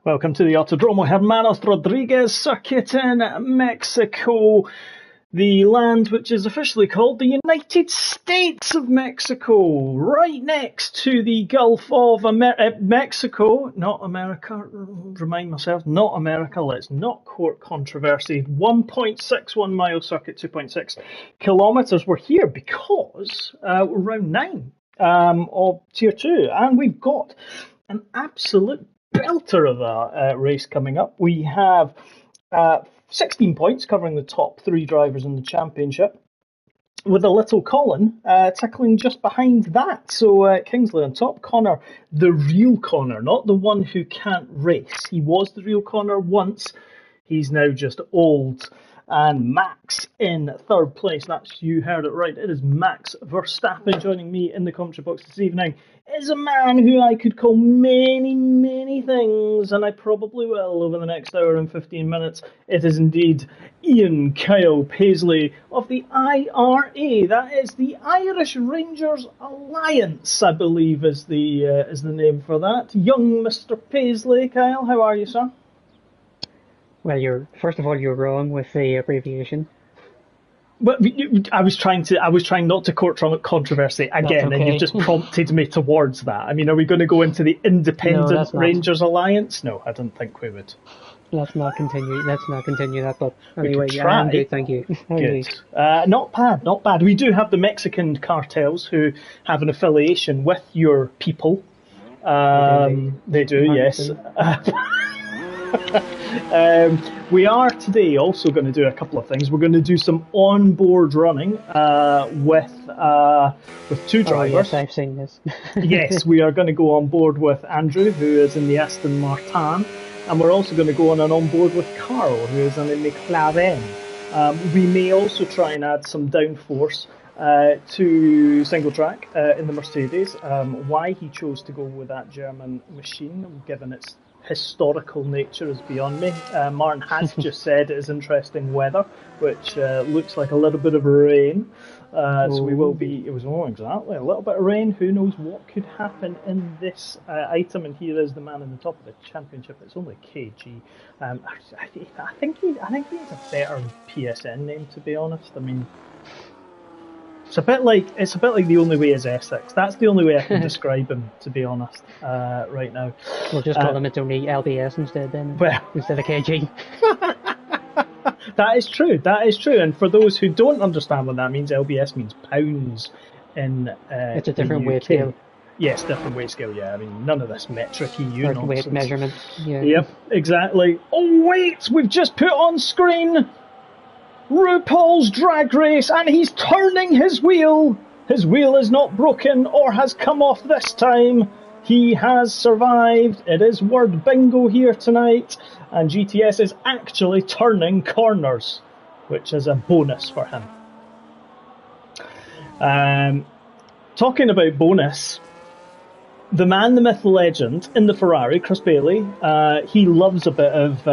Welcome to the Autodromo Hermanos Rodriguez circuit in Mexico, the land which is officially called the United States of Mexico, right next to the Gulf of Mexico, not America, remind myself, not America, let's not court controversy. 1.61 mile circuit, 2.6 kilometres. We're here because we're round 9 of Tier 2, and we've got an absolute belter of a race coming up. We have 16 points covering the top 3 drivers in the championship, with a little Colin tickling just behind that. So Kingsley on top, Connor, the real Connor, not the one who can't race. He was the real Connor once, he's now just old. And Max in third place. That's, you heard it right. It is Max Verstappen joining me in the commentary box this evening. Is a man who I could call many, many things, and I probably will over the next hour and 15 minutes. It is indeed Ian Kyle Paisley of the IRA. That is the Irish Rangers Alliance, I believe, is the name for that. Young Mr. Paisley. Kyle, how are you, sir? Well, first of all, you're wrong with the abbreviation. Well, I was trying not to court controversy again, okay. And you've just prompted me towards that. I mean, are we going to go into the Independent Rangers Alliance? No, I don't think we would. Let's not continue that. But anyway, I'm good. Thank you. Good. Not bad. We do have the Mexican cartels who have an affiliation with your people. They do, yes. We are today also going to do a couple of things. We're going to do some on-board running with 2 drivers. Yes, I've seen this. Yes, we are going to go on board with Andrew, who is in the Aston Martin, and we're also going to go on board with Carl, who is in the McLaren. We may also try and add some downforce to single track in the Mercedes. Why he chose to go with that German machine, given its historical nature, is beyond me. Martin has just said it is interesting weather, which looks like a little bit of rain. So we will be, exactly, a little bit of rain. Who knows what could happen in this item? And here is the man in the top of the championship. It's only KG. I think he has a better PSN name, to be honest. I mean, it's a bit like The Only Way is Essex. That's the only way I can describe him, to be honest, right now. We'll just call him It's Only LBS instead then, instead of KG. That is true. And for those who don't understand what that means, LBS means pounds in it's a different weight scale. Yes, different weight scale, yeah. I mean, none of this metric EU nonsense. Weight measurement, yeah. Yep, exactly. Oh, wait! We've just put on screen RuPaul's Drag Race, and he's turning his wheel. His wheel is not broken or has come off this time. He has survived. It is word bingo here tonight, and GTS is actually turning corners, which is a bonus for him. Talking about bonus, the man, the myth, the legend in the Ferrari, Chris Bailey, he loves a bit of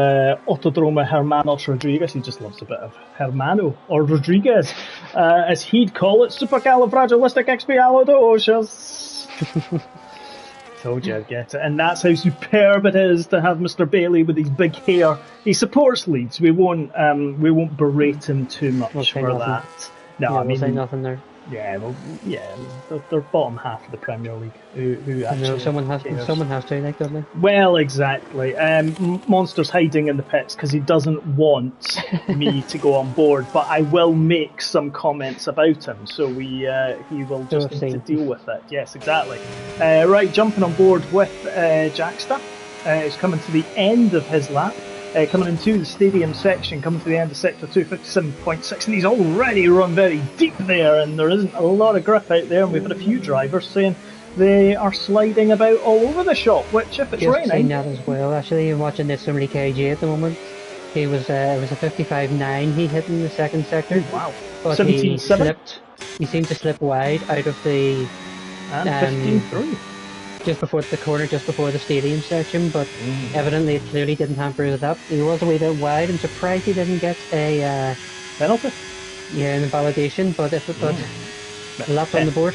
Autodromo Hermanos Rodriguez. He just loves a bit of Hermano, or Rodriguez, as he'd call it, supercalifragilisticexpialidocious. Told you I'd get it. And that's how superb it is to have Mr. Bailey with his big hair. He supports Leeds. We won't berate him too much for that. No, I mean, we'll say nothing there. Yeah, well, they're bottom half of the Premier League. Who actually someone has to, like, don't they? Well, exactly. Monster's hiding in the pits because he doesn't want me to go on board, but I will make some comments about him, so he will just need to deal with it. Yes, exactly. Right, jumping on board with Jackster. He's coming to the end of his lap. Coming into the stadium section, coming to the end of sector 257.6, and he's already run very deep there, and there isn't a lot of grip out there, and we've had a few drivers saying they are sliding about all over the shop, which, if it's raining... Just seen that as well, actually. I'm watching this somebody KG at the moment. He was, it was a 55.9 he hit in the second sector. Wow. But he seemed to slip wide out of the... And 15.3. Just before the corner, just before the stadium section, but evidently it clearly didn't hamper it up. He was a wee bit wide. I'm surprised he didn't get a penalty. Yeah, an invalidation, but if it got a lap on the board.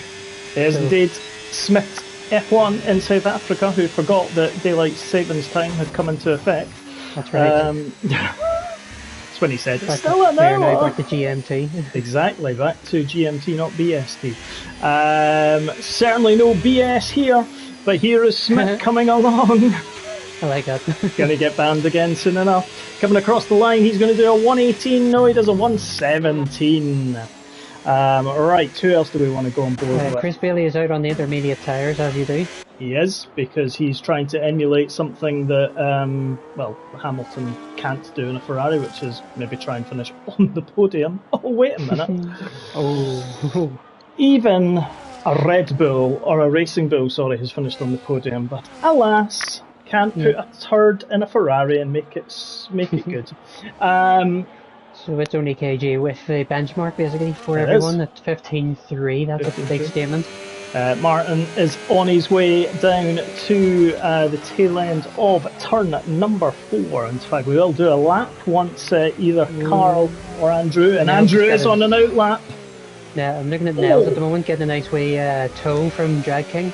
There's indeed Smith F1 in South Africa, who forgot that daylight savings time had come into effect. That's right. That's when he said, it's Back still to, an there now, hour. back to GMT. Exactly, back to GMT, not BST. Certainly no BS here, but here is Smith coming along. I like that. Going to get banned again soon enough. Coming across the line, he's going to do a 118. No, he does a 117. Right, who else do we want to go on board with? Chris Bailey is out on the intermediate tyres, as you do. He is, because he's trying to emulate something that, well, Hamilton can't do in a Ferrari, which is maybe try and finish on the podium. Oh, wait a minute. Oh. Even a Red Bull, or a Racing Bull, sorry, has finished on the podium, but alas, can't put a turd in a Ferrari and make it good. So it's only KG with the benchmark, basically, for everyone at 15.3. That's a big statement. Martin is on his way down to the tail end of turn number 4. In fact, we will do a lap once either Carl or Andrew, and Andrew is on an out lap. Yeah, I'm looking at Nels at the moment, getting a nice wee tow from Drag King.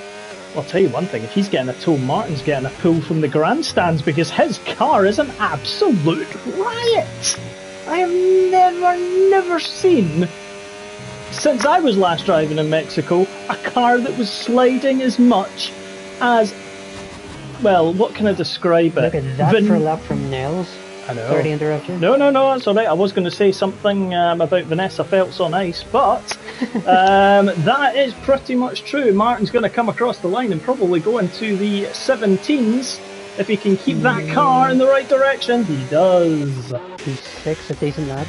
I'll tell you one thing, if he's getting a tow, Martin's getting a pull from the grandstands, because his car is an absolute riot. I have never seen, since I was last driving in Mexico, a car that was sliding as much as, well, what can I describe it? Look at that for a lap from Nels. I know. Sorry to interrupt you. No, that's alright. I was going to say something about Vanessa Phelps on ice, but that is pretty much true. Martin's going to come across the line and probably go into the 17s. If he can keep that car in the right direction, he does. P6, a decent lap.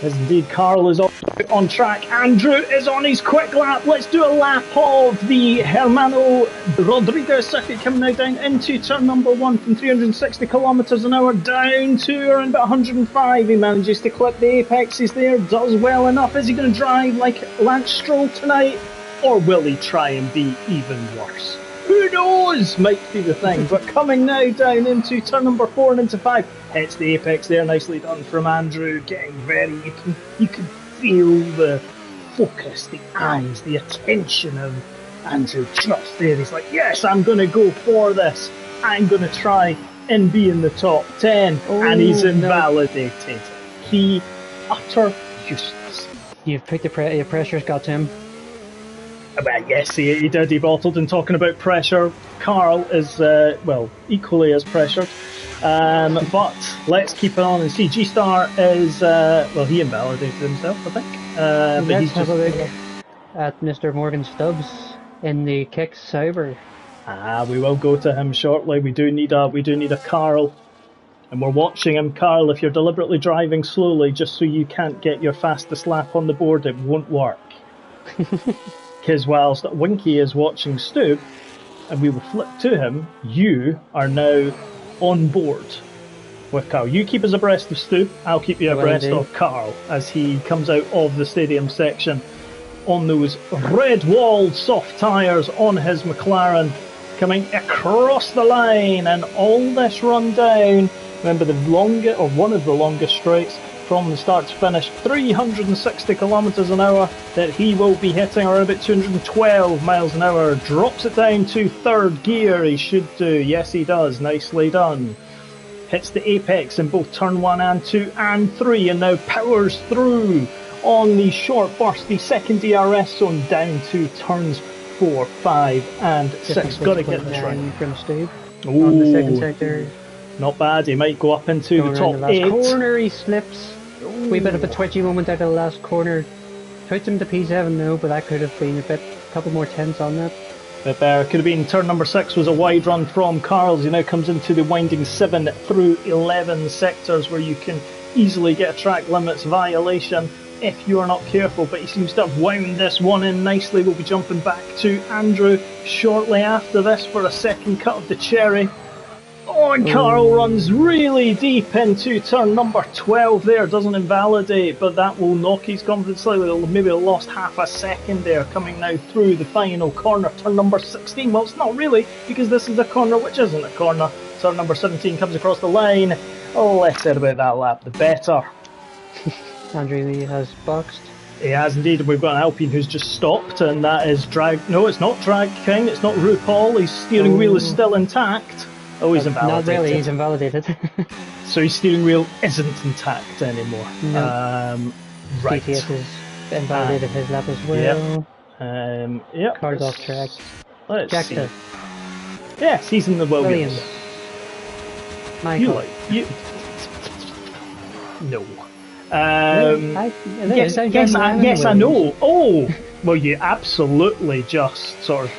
As indeed, Carl is on track. Andrew is on his quick lap. Let's do a lap of the Hermano Rodriguez circuit, coming now down into turn number 1 from 360 kilometres an hour down to around about 105. He manages to clip the apexes there, does well enough. Is he going to drive like Lance Stroll tonight, or will he try and be even worse? Who knows? Might be the thing. But coming now down into turn number 4 and into 5. Hits the apex there, nicely done from Andrew. Getting very, you can feel the focus, the eyes, the attention of Andrew just there. He's like, yes, I'm going to go for this. I'm going to try and be in the top 10. And he's invalidated. He utter useless. You've picked your pressure's got to him. Well, yes, he did. He bottled. And talking about pressure, Carl is, well, equally as pressured. But let's keep it on and see. G-Star is, well, he invalidated himself, I think. But let's he's have a look at Mr. Morgan Stubbs in the kick Sauber. We will go to him shortly. We do need a Carl. And we're watching him. Carl, if you're deliberately driving slowly just so you can't get your fastest lap on the board, it won't work. Because whilst Winky is watching Stu, and we will flip to him, you are now on board with Carl. You keep us abreast of Stu, I'll keep you abreast of Carl as he comes out of the stadium section on those red-walled soft tyres on his McLaren, coming across the line, and all this run down. Remember, one of the longest straights from the start to finish, 360 kilometres an hour that he will be hitting, around about 212 miles an hour. Drops it down to third gear, he should do. Yes, he does. Nicely done. Hits the apex in both turn 1 and 2 and 3, and now powers through on the short burst, the second DRS zone, down to turns 4, 5 and 6. Got to get this right. From Steve on the second sector. Not bad. He might go up into the top 8. Corner, he slips. Wee bit of a twitchy moment out of the last corner. Puts him to P7 now, but that could have been a couple more tenths on that. But could have been turn number 6 was a wide run from Carl's. He now comes into the winding 7 through 11 sectors where you can easily get a track limits violation if you are not careful. But he seems to have wound this one in nicely. We'll be jumping back to Andrew shortly after this for a second cut of the cherry. Oh, and Carl runs really deep into turn number 12 there. Doesn't invalidate, but that will knock his confidence slightly. Maybe lost half a second there, coming now through the final corner. Turn number 16. Well, it's not really, because this is a corner which isn't a corner. Turn number 17 comes across the line. Oh, less said about that lap, the better. Andrew Lee has boxed. He has indeed. We've got an Alpine who's just stopped, and that is Drag. No, it's not Drag King. It's not RuPaul. His steering wheel is still intact. Oh, he's invalidated. Not really. He's invalidated. So his steering wheel isn't intact anymore. No. Right. DTS has invalidated his lap as well. Yep. Car's off track. Let's Jackson. see. Yes, he's in the Williams. Michael. You. No. Yes, I know. Oh, well, you absolutely just sort of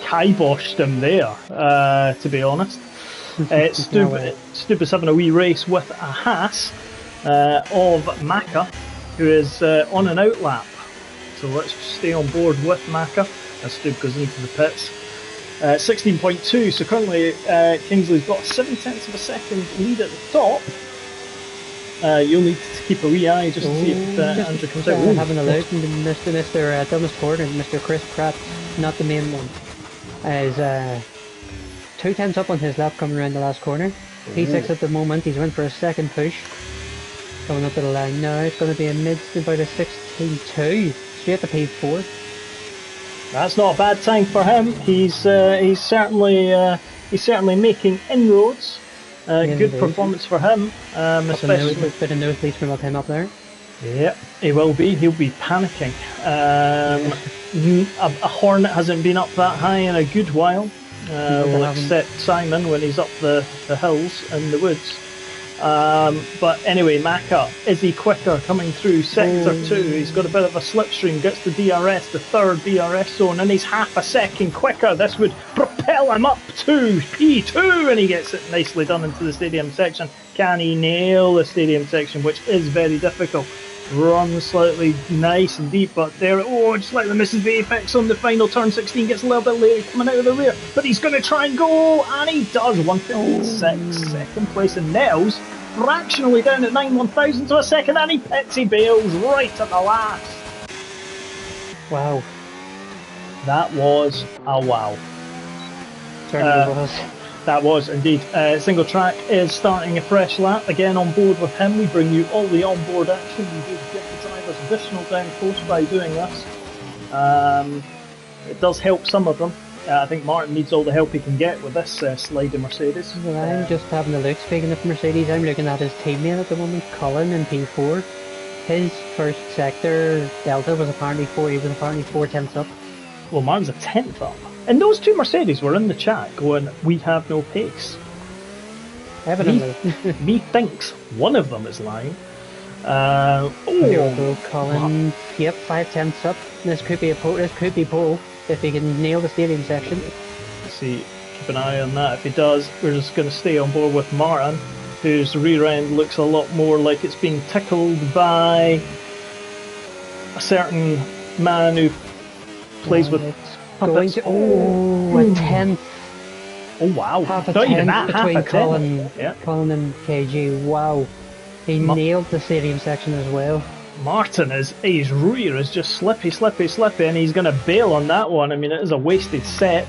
kiboshed him there, to be honest. Stupa's having a wee race with a Haas of Maka, who is on an out lap. So let's stay on board with Maka as Stup goes into the pits. 16.2, so currently Kingsley's got 0.7 of a second lead at the top. You'll need to keep a wee eye just to see if Andrew comes out. Having a look, Mr. Thomas Ford and Mr. Chris Pratt, not the main one, is 2 tenths up on his lap coming around the last corner. P6 at the moment, he's went for a second push. Going up to the line now, it's going to be about a 16.2, straight to P4. That's not a bad time for him. He's certainly making inroads. Good performance for him, especially a bit of nosebleeds from him up there. Yeah, he will be. He'll be panicking. A Hornet hasn't been up that high in a good while. We'll accept Simon when he's up the hills in the woods. But anyway, Maka, is he quicker coming through sector 2? He's got a bit of a slipstream, gets the DRS, the third DRS zone, and he's half a second quicker. This would propel him up to P2, and he gets it nicely done into the stadium section. Can he nail the stadium section, which is very difficult? Runs slightly nice and deep, but there, just slightly misses the apex on the final turn. 16 gets a little bit later coming out of the rear, but he's going to try and go, and he does. 156, second place, and Nels fractionally down at 9/1000 of a second, and he pits, he bails right at the last. Wow. That was a wow. Certainly was. That was indeed. Single Track is starting a fresh lap. Again, on board with him, we bring you all the on-board action. We do get the drivers additional downforce by doing this. It does help some of them. I think Martin needs all the help he can get with this sliding Mercedes. Well, I'm just having a look. Speaking of Mercedes, I'm looking at his teammate at the moment, Colin, in P4. His first sector delta was apparently 4. He was apparently 4 tenths up. Well, Martin's a 10th up. And those two Mercedes were in the chat going, "We have no pace." Evidently. Me thinks one of them is lying. Colin, yep, 5 tenths up. This could be pole. If he can nail the stadium section. Let's see, keep an eye on that. If he does, we're just going to stay on board with Martin, whose rear end looks a lot more like it's being tickled by a certain man who plays with puppets. A tenth. Oh wow! Half a Not even tenth that. between Half a Colin, tenth. Colin and KG. Wow, he nailed the stadium section as well. Martin his rear is just slippy, and he's going to bail on that one. I mean, it is a wasted set.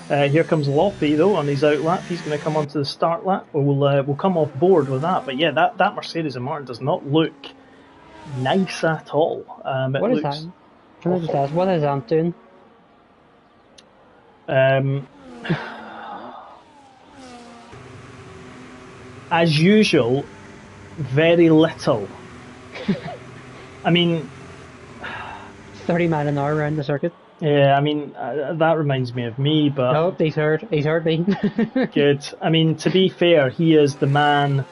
Here comes Loppy though on his out lap. He's going to come onto the start lap. We'll come off board with that. But yeah, that Mercedes and Martin does not look nice at all. What is that? Can I just ask, what is Ant doing? As usual, very little. I mean, 30 miles an hour around the circuit. Yeah, I mean, that reminds me of me, but... Oh, he's heard me. Good. I mean, to be fair, he is the man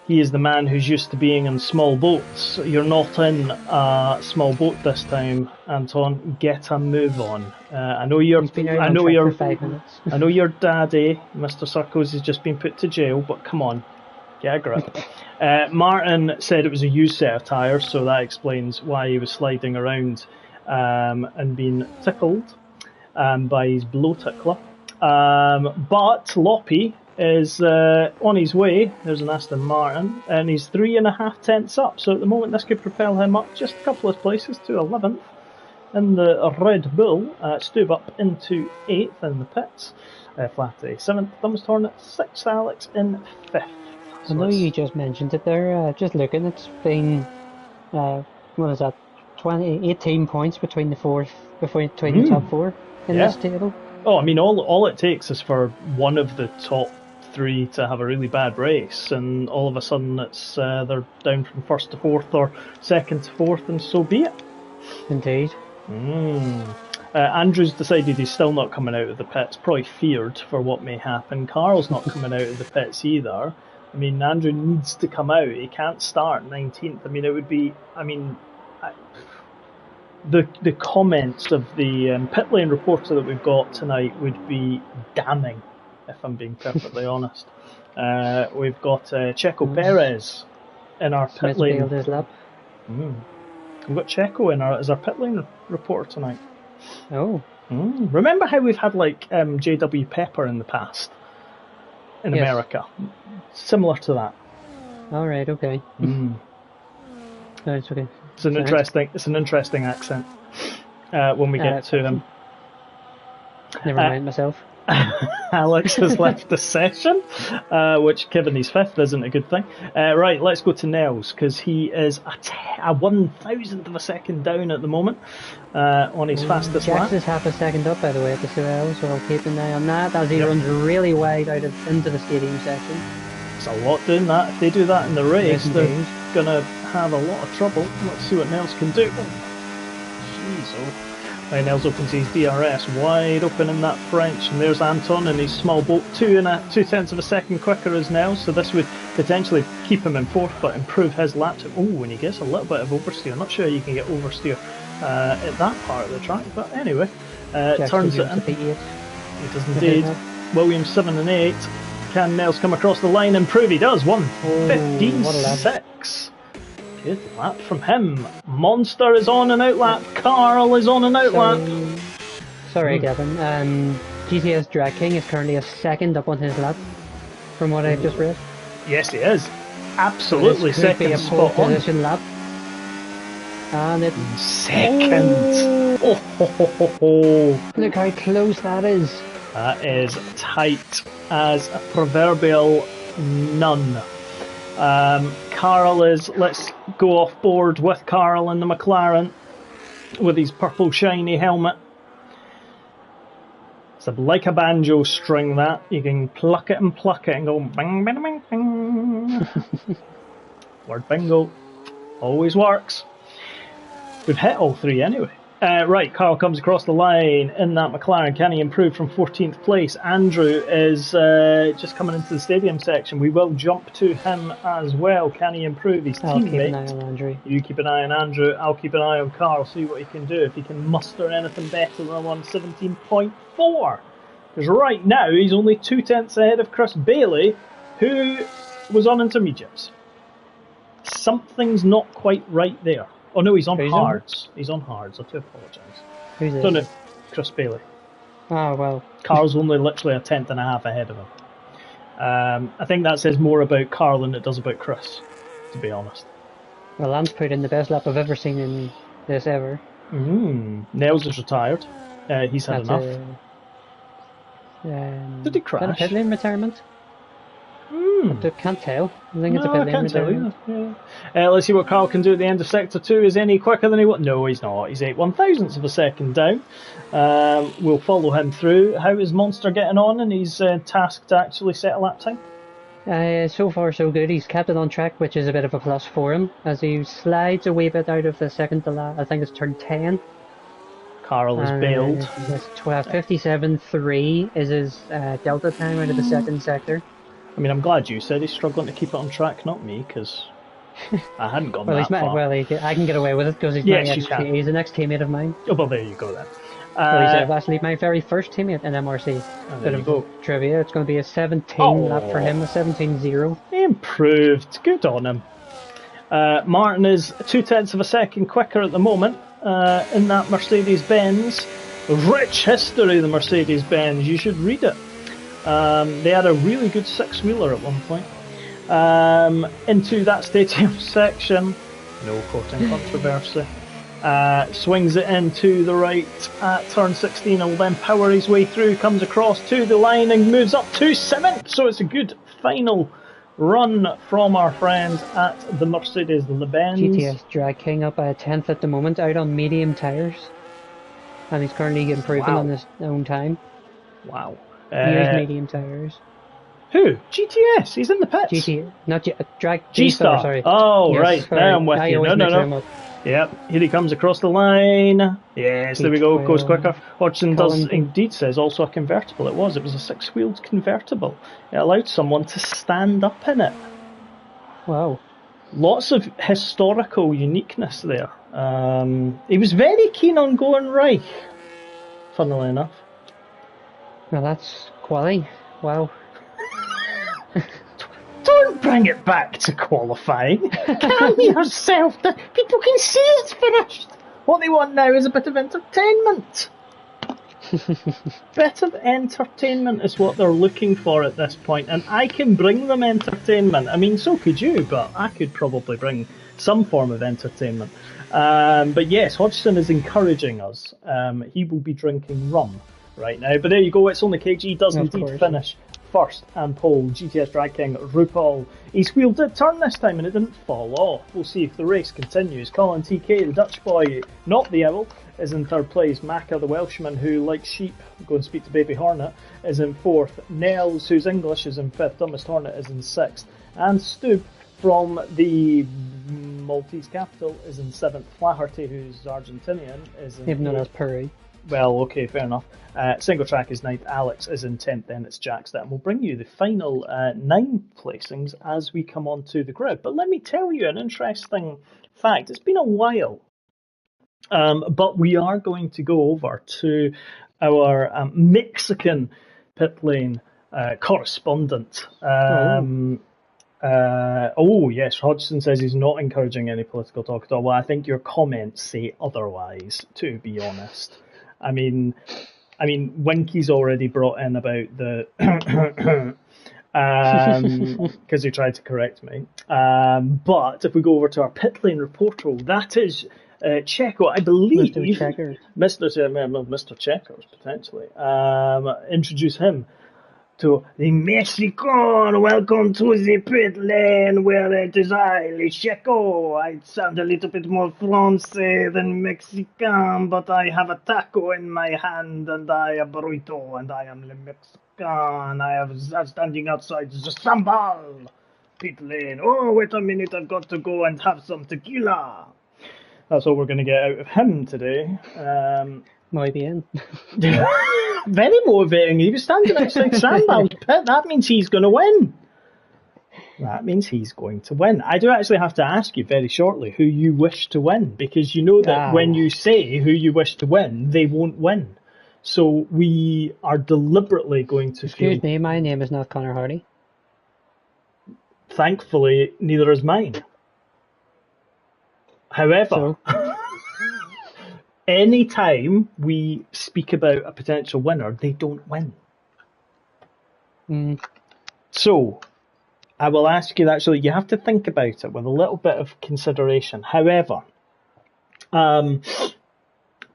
who's used to being in small boats. You're not in a small boat this time, Anton. Get a move on. I know your daddy, Mr. Sarkozy, has just been put to jail, but come on, get a grip. Martin said it was a used set of tyres, so that explains why he was sliding around and being tickled by his blow tickler. But Loppy is on his way. There's an Aston Martin, and he's 3.5 tenths up. So at the moment, this could propel him up just a couple of places to 11th in the Red Bull. Stuve up into 8th in the pits. Flatty 7th, Thumbs Hornet 6th, Alex in 5th. So I know you just mentioned it there. Just looking, it's been what is that? 18 points between the top four in this table. Oh, I mean, all it takes is for one of the top three to have a really bad race, and all of a sudden it's they're down from first to fourth or second to fourth, and so be it. Indeed. Andrew's decided he's still not coming out of the pits, probably feared for what may happen. Carl's not coming out of the pits either. I mean, Andrew needs to come out. He can't start 19th. I mean, it would be... I mean, the comments of the pit lane reporter that we've got tonight would be damning, if I'm being perfectly honest. We've got Checo Perez in our pit lane. His lap. We've got Checo as our pit lane reporter tonight. Oh. Remember how we've had like JW Pepper in the past in America? Similar to that. All right. Okay. No, it's okay. It's an interesting accent when we get to him. Never mind myself. Alex has left the session, which given he's fifth isn't a good thing. Right, let's go to Nels, because he is a 1,000th of a second down at the moment on his fastest lap. Jax is half a second up, by the way, at the Suel, so I'll keep an eye on that as he runs really wide into the stadium section. It's a lot doing that. If they do that in the race, they're going to have a lot of trouble. Let's see what Nels can do. Jeez, Nels opens his DRS wide open in that French, and there's Anton in his small boat, 2.2 of a second quicker as Nels, so this would potentially keep him in fourth but improve his lap time. Oh, when he gets a little bit of oversteer. I'm not sure you can get oversteer at that part of the track, but anyway, turns it in. He does indeed. Williams 7 and 8. Can Nels come across the line and prove he does? 1:56. Good lap from him. Monster is on and out lap. Carl is on and out lap. Sorry, Gavin. GTS Drag King is currently a second up on his lap, from what I've just read. Yes, he is. Absolutely So this could be second a pole spot on. position lap. And it's Second. Oh. Look how close that is. That is tight as a proverbial nun. Carl is, let's go off board with Carl in the McLaren with his purple shiny helmet. It's like a banjo string that. You can pluck it and go bang, bang, bang, bang. Word bingo. Always works. We've hit all three anyway. Right, Carl comes across the line in that McLaren. Can he improve from 14th place? Andrew is just coming into the stadium section. We will jump to him as well. Can he improve his I'll teammate? keep an eye on Andrew. You keep an eye on Andrew. I'll keep an eye on Carl. See what he can do. If he can muster anything better than 1:17.4. Because right now he's only 2/10 ahead of Chris Bailey, who was on intermediates. Something's not quite right there. Oh no, he's on hards. He's on hards. I do apologise. Who's this? Don't know. Chris Bailey. Oh, well. Carl's only literally a 10th and a half ahead of him. I think that says more about Carl than it does about Chris, to be honest. Well, Lance put in the best lap I've ever seen in this ever. Nels is retired. He's had enough. Did he crash? Is that a pit lane retirement? I can't tell. I think it's a pit lane retirement. Yeah. Let's see what Carl can do at the end of Sector 2. Is any quicker than he was? No, he's not. He's 8/1000ths of a second down. We'll follow him through. How is Monster getting on in his task to actually set a lap time? So far so good. He's kept it on track, which is a bit of a plus for him, as he slides a wee bit out of the second to last. I think it's turn 10. Carl is bailed. 57.3 is his delta time out of the second sector. I mean, I'm glad you said he's struggling to keep it on track, not me, because I hadn't gone that far. Well, I can get away with it because he's he's an ex-teammate of mine. Oh, well, there you go then. He's actually my very first teammate in MRC. Bit of trivia. It's going to be a 17 lap for him, a 17.0. Improved. Good on him. Martin is 2/10 of a second quicker at the moment in that Mercedes-Benz. Rich history, the Mercedes-Benz. You should read it. They had a really good six-wheeler at one point. Into that stadium section. No quoting controversy. Swings it into the right at turn 16. He'll then power his way through, comes across to the line and moves up to 7th. So it's a good final run from our friends at the Mercedes-Benz. GTS Drag King up by a tenth at the moment, out on medium tyres. And he's currently improving on his own time. Wow. Here's medium tyres. Who? GTS. He's in the pits. Drag G-Star. Sorry. Oh, yes, right. sorry. Now I'm with you. No. Yep. Here he comes across the line. Yes, there we go. Goes quicker. Hodgson does indeed says also a convertible. It was a 6-wheeled convertible. It allowed someone to stand up in it. Wow. Lots of historical uniqueness there. He was very keen on going Reich, funnily enough. Now that's quality. Wow. Don't bring it back to qualifying. Calm yourself. People can see it's finished. What they want now is a bit of entertainment. Bit of entertainment is what they're looking for at this point, and I can bring them entertainment. I mean, so could you, but I could probably bring some form of entertainment. But yes, Hodgson is encouraging us. He will be drinking rum right now. But there you go, it's only KG does indeed finish first and pole. GTS Drag King, RuPaul. His wheel did turn this time and it didn't fall off. We'll see if the race continues. Colin TK, the Dutch boy, not the owl, is in third place. Macca, the Welshman, who, like sheep, go and speak to Baby Hornet, is in fourth. Nels, who's English, is in fifth. Dumbest Hornet is in sixth. And Stube from the Maltese capital is in seventh. Flaherty, who's Argentinian, is in even though that's Prix. Well, okay, fair enough. Single track is ninth. Alex is in 10th. Then it's Jack's. And we'll bring you the final 9 placings as we come on to the grid. But let me tell you an interesting fact. It's been a while. But we are going to go over to our Mexican pit lane correspondent. Yes, Hodgson says he's not encouraging any political talk at all. Well, I think your comments say otherwise, to be honest. I mean, Winky's already brought in about the because he tried to correct me. But if we go over to our pit lane reporter, that is Checo, I believe. Mr. Checkers, potentially. Introduce him to the Mexican. Welcome to the pit lane where it is I, Checo. I sound a little bit more Francais than Mexican, but I have a taco in my hand and I am burrito and I am the Mexican. I'm standing outside the Sambal pit lane. Oh, wait a minute, I've got to go and have some tequila. That's all we're going to get out of him today. Might be in. Very motivating. He was standing outside Sandbal's pit. That means he's going to win. That means he's going to win. I do actually have to ask you very shortly who you wish to win, because you know that when you say who you wish to win, they won't win. So we are deliberately going to Excuse me, my name is not Connor Hardy. Thankfully, neither is mine. However, anytime we speak about a potential winner, they don't win. So, I will ask you, actually, you have to think about it with a little bit of consideration. However,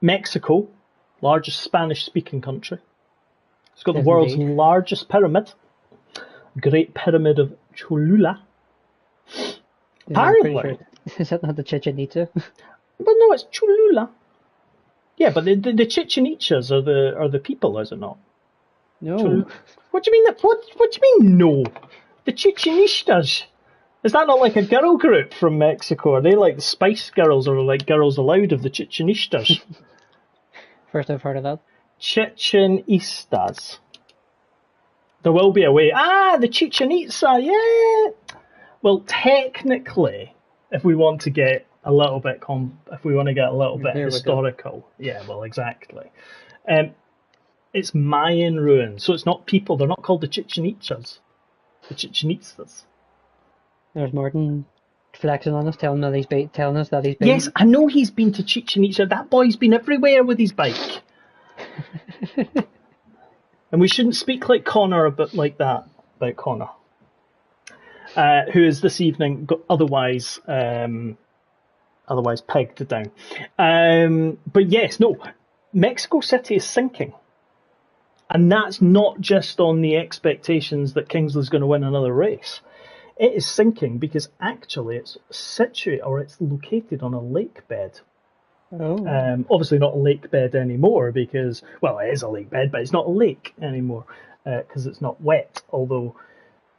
Mexico, largest Spanish-speaking country, it's got the world's largest pyramid, Great Pyramid of Cholula. Apparently. Is that not the Chichen Itza? Well, no, it's Cholula. Yeah, but the Chichen Itzas are the people, is it not? No. What do you mean? What do you mean? No, the Chichen Itzas. Is that not like a girl group from Mexico? Are they like the Spice Girls, or like Girls Aloud of the Chichen Itzas? First I've heard of that. Chichen Itzas. There will be a way. The Chichen Itza. Yeah. Well, technically, if we want to get a little bit historical. Yeah, well, exactly. It's Mayan ruins, so it's not people. They're not called the Chichen Itzas. The Chichen Itzas. There's Morton flexing on us, telling us that he's been. Yes, I know he's been to Chichen Itza. That boy's been everywhere with his bike. And we shouldn't speak like Connor about Connor, who is this evening otherwise pegged down. But yes, no, Mexico City is sinking. And that's not just on the expectations that Kingsley's going to win another race. It is sinking because actually it's situated, or it's located on a lake bed. Oh. Obviously not a lake bed anymore because, well, it is a lake bed, but it's not a lake anymore because it's not wet, although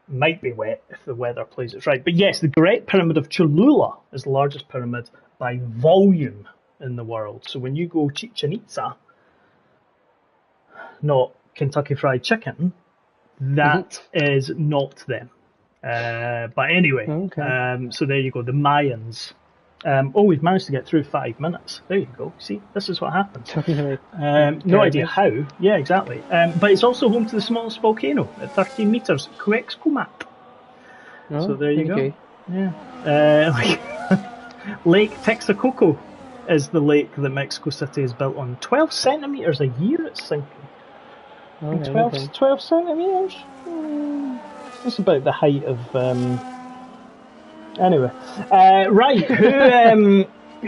it might be wet if the weather plays it right. But yes, the Great Pyramid of Cholula is the largest pyramid by volume in the world. So when you go Chichen Itza, not Kentucky Fried Chicken, that is not them. But anyway, so there you go, the Mayans. We've managed to get through 5 minutes. There you go. See, this is what happens. No idea how. Yeah, exactly. But it's also home to the smallest volcano at 13 metres, Cuexcomat. Oh, so there you go. Yeah. Lake Texcoco is the lake that Mexico City is built on. 12 centimetres a year it's sinking. 12 centimetres? That's about the height of... Anyway, right.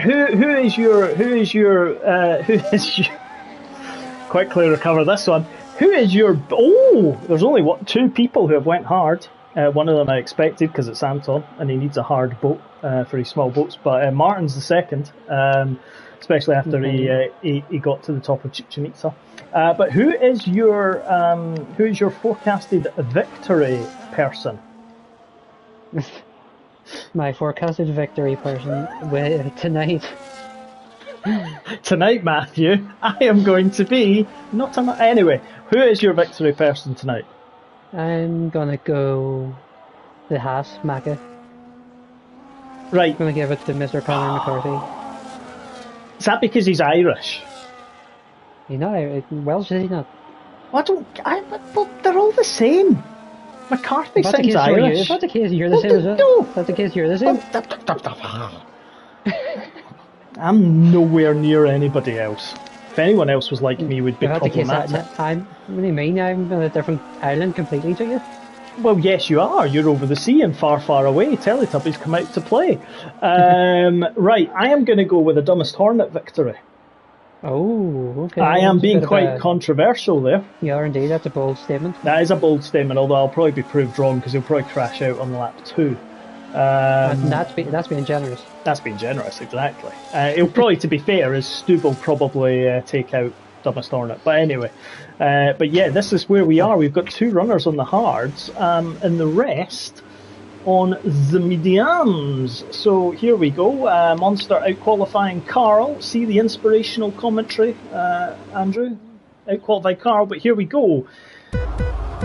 Who is your? Quickly recover this one. Who is your? Oh, there's only 2 people who have went hard. One of them I expected because it's Anton and he needs a hard boat for his small boats. But Martin's the second, especially after he got to the top of Chichen Itza. But who is your forecasted victory person? My forecasted victory person tonight. Tonight, Matthew, I am going to be anyway. Who is your victory person tonight? I'm gonna go the Haas Macca. Right. I'm gonna give it to Mr. Conor McCarthy. Is that because he's Irish? He's not Welsh, is he not? But they're all the same. McCarthy sounds Irish. If that's the case, you're the same as well. If that's the case, you're the same. I'm nowhere near anybody else. If anyone else was like me, would be problematic. What do you mean? I'm on a different island completely to you? Well, yes, you are. You're over the sea and far, far away. Teletubbies come out to play. Right, I am going to go with the Dumbest Hornet victory. Oh, okay. I am being quite controversial there. You are indeed. That's a bold statement. That is a bold statement, although I'll probably be proved wrong because he'll probably crash out on lap 2. That's being generous. That's being generous, exactly. He'll probably, to be fair, is Stu will probably take out Dumbest Hornet. But anyway, but yeah, this is where we are. We've got 2 runners on the hards, and the rest on the mediums. So here we go. Monster out-qualifying Carl. See the inspirational commentary, Andrew? Out-qualified Carl, but here we go.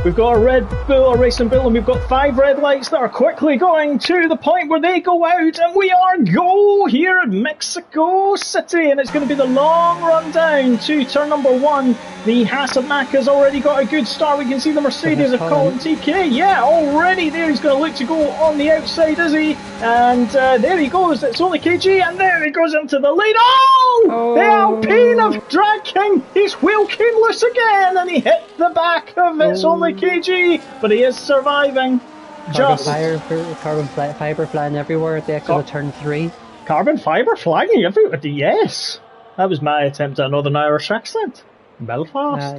We've got a Red Bull, a Racing Bull, and we've got 5 red lights that are quickly going to the point where they go out, and we are go here at Mexico City, and it's going to be the long run down to turn number 1. The Hasselmack has already got a good start. We can see the Mercedes of Colin TK. Yeah, already there. He's going to look to go on the outside, is he? And there he goes. It's only KG, and there he goes into the lead. Oh! The Alpine of Drag King. His wheel came loose again, and he hit the back of It's Only KG, but he is surviving. Carbon fibre flying everywhere at the exit of turn 3. Carbon fibre flying everywhere? Yes. That was my attempt at a Northern Irish accent. Belfast.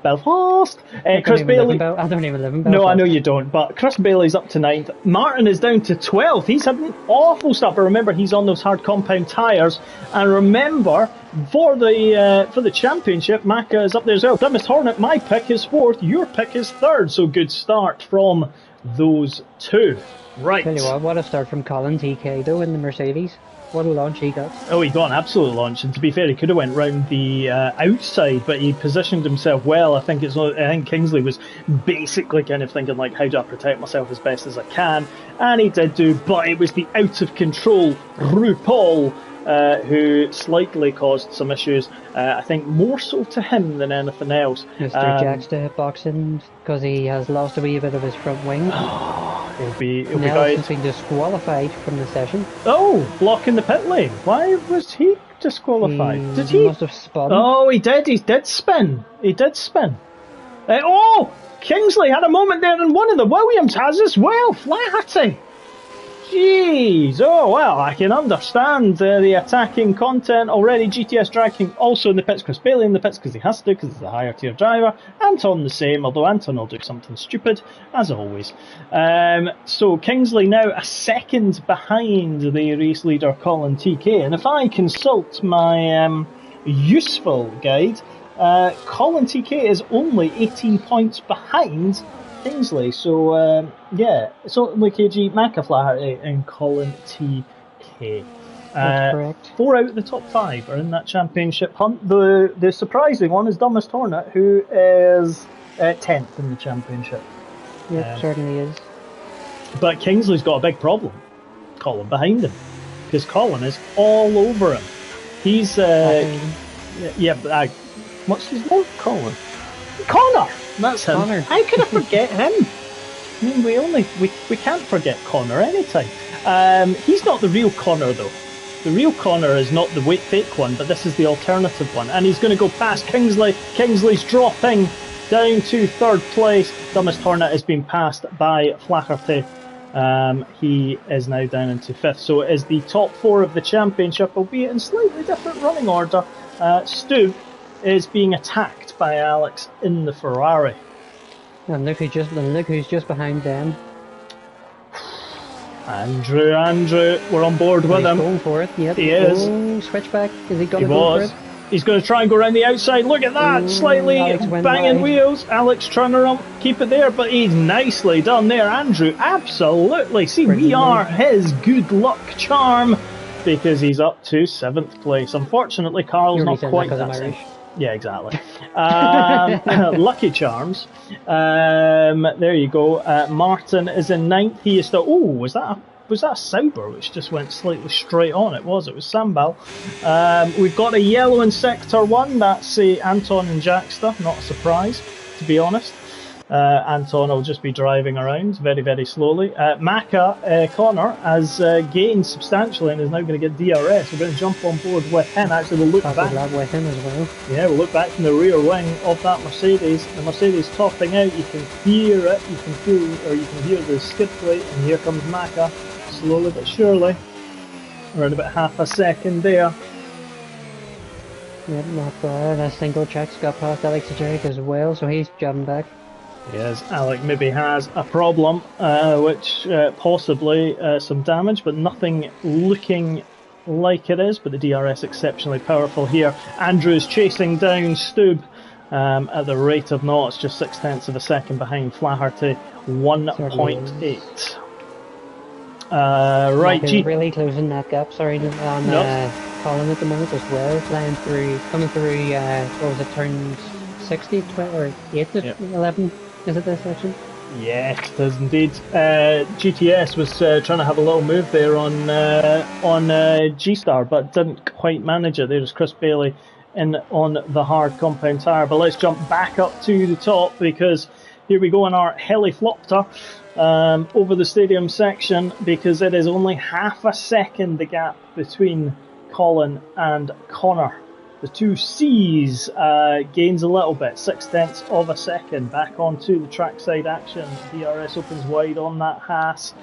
Belfast. Chris Bailey. I don't even live in Belfast. No, I know you don't. But Chris Bailey's up to 9th. Martin is down to 12th. He's had an awful start, but remember he's on those hard compound tyres. And remember, for the championship, Macca is up there as well. Dumbest Hornet, my pick is 4th. Your pick is 3rd. So good start from those 2. Right. Tell you what a start from Colin TK though in the Mercedes. What a launch he got. Oh, he got an absolute launch, and to be fair, he could have went round the outside, but he positioned himself well. I think Kingsley was basically kind of thinking, like, how do I protect myself as best as I can? And he did do, but it was the out-of-control RuPaul who slightly caused some issues. I think more so to him than anything else. Mr. Jack's boxing because he has lost a wee bit of his front wing. He'll be Nelson's been disqualified from the session. Oh, blocking the pit lane. Why was he disqualified? Did he? Must have spun. Oh, he did. He did spin. Kingsley had a moment there, and one of the Williams has as well. Flaherty. Jeez, oh well, I can understand the attacking content already. GTS dragging also in the pits, Chris Bailey in the pits because he has to, because he's the higher tier driver. Anton the same, although Anton will do something stupid, as always. So Kingsley now a second behind the race leader Colin TK, and if I consult my useful guide, Colin TK is only 18 points behind Kingsley, so yeah, it's only KG, Macca Flaherty and Colin TK. That's correct. 4 out of the top 5 are in that championship hunt. The surprising one is Dumbest Hornet, who is 10th in the championship. Yep, certainly is. But Kingsley's got a big problem. Colin behind him, because Colin is all over him. He's what's his name? Colin. Connor. That's him. Connor. How could I forget him? I mean, we can't forget Connor anytime. He's not the real Connor though. The real Connor is not the fake one, but this is the alternative one, and he's going to go past Kingsley. Kingsley's dropping down to 3rd place. Dumbest Hornet has been passed by Flaherty. He is now down into 5th. So it is the top 4 of the championship, albeit in slightly different running order. Stu is being attacked by Alex in the Ferrari. And look who's just behind them. Andrew, we're on board with him. He's going for it, yep. He is. Oh, switchback. Is he going to go for it? He's going to try and go around the outside. Look at that, slightly banging wheels. Alex trying to keep it there, but he's nicely done there. Andrew, absolutely. See, we are his good luck charm, because he's up to 7th place. Unfortunately, Carl's not quite that same. Yeah, exactly. Lucky Charms. There you go. Martin is in 9th. He is still. Oh, was that a Sauber which just went slightly straight on? It was Sambal. We've got a yellow in Sector 1. That's Anton and Jackster. Not a surprise, to be honest. Anton will just be driving around very, very slowly. Macca Connor has gained substantially and is now going to get DRS. We're going to jump on board with him. Actually, we'll look back with him as well. Yeah, we'll look back from the rear wing of that Mercedes. The Mercedes topping out. You can hear it. You can feel, or you can hear the skid plate. And here comes Macca, slowly but surely. Around about half a second there. Yep, not bad. A single check's got past Alex Jake as well, so he's jumping back. Yes, Alec maybe has a problem, which possibly some damage, but nothing looking like it is. But the DRS exceptionally powerful here. Andrew's chasing down Stub at the rate of knots, just 0.6 of a second behind Flaherty, 1.8. Right, He's really closing that gap. Sorry, on Colin at the moment as well, coming through. What was it? Turns 60, 20, or 8 to 11. Is it this section? Yes, it is indeed. GTS was trying to have a little move there on G-Star, but didn't quite manage it. There's Chris Bailey in on the hard compound tyre. But let's jump back up to the top, because here we go in our helicopter over the stadium section, because it is only half a second the gap between Colin and Connor. The two C's gains a little bit, 0.6 of a second. Back onto the trackside action. DRS opens wide on that Haas.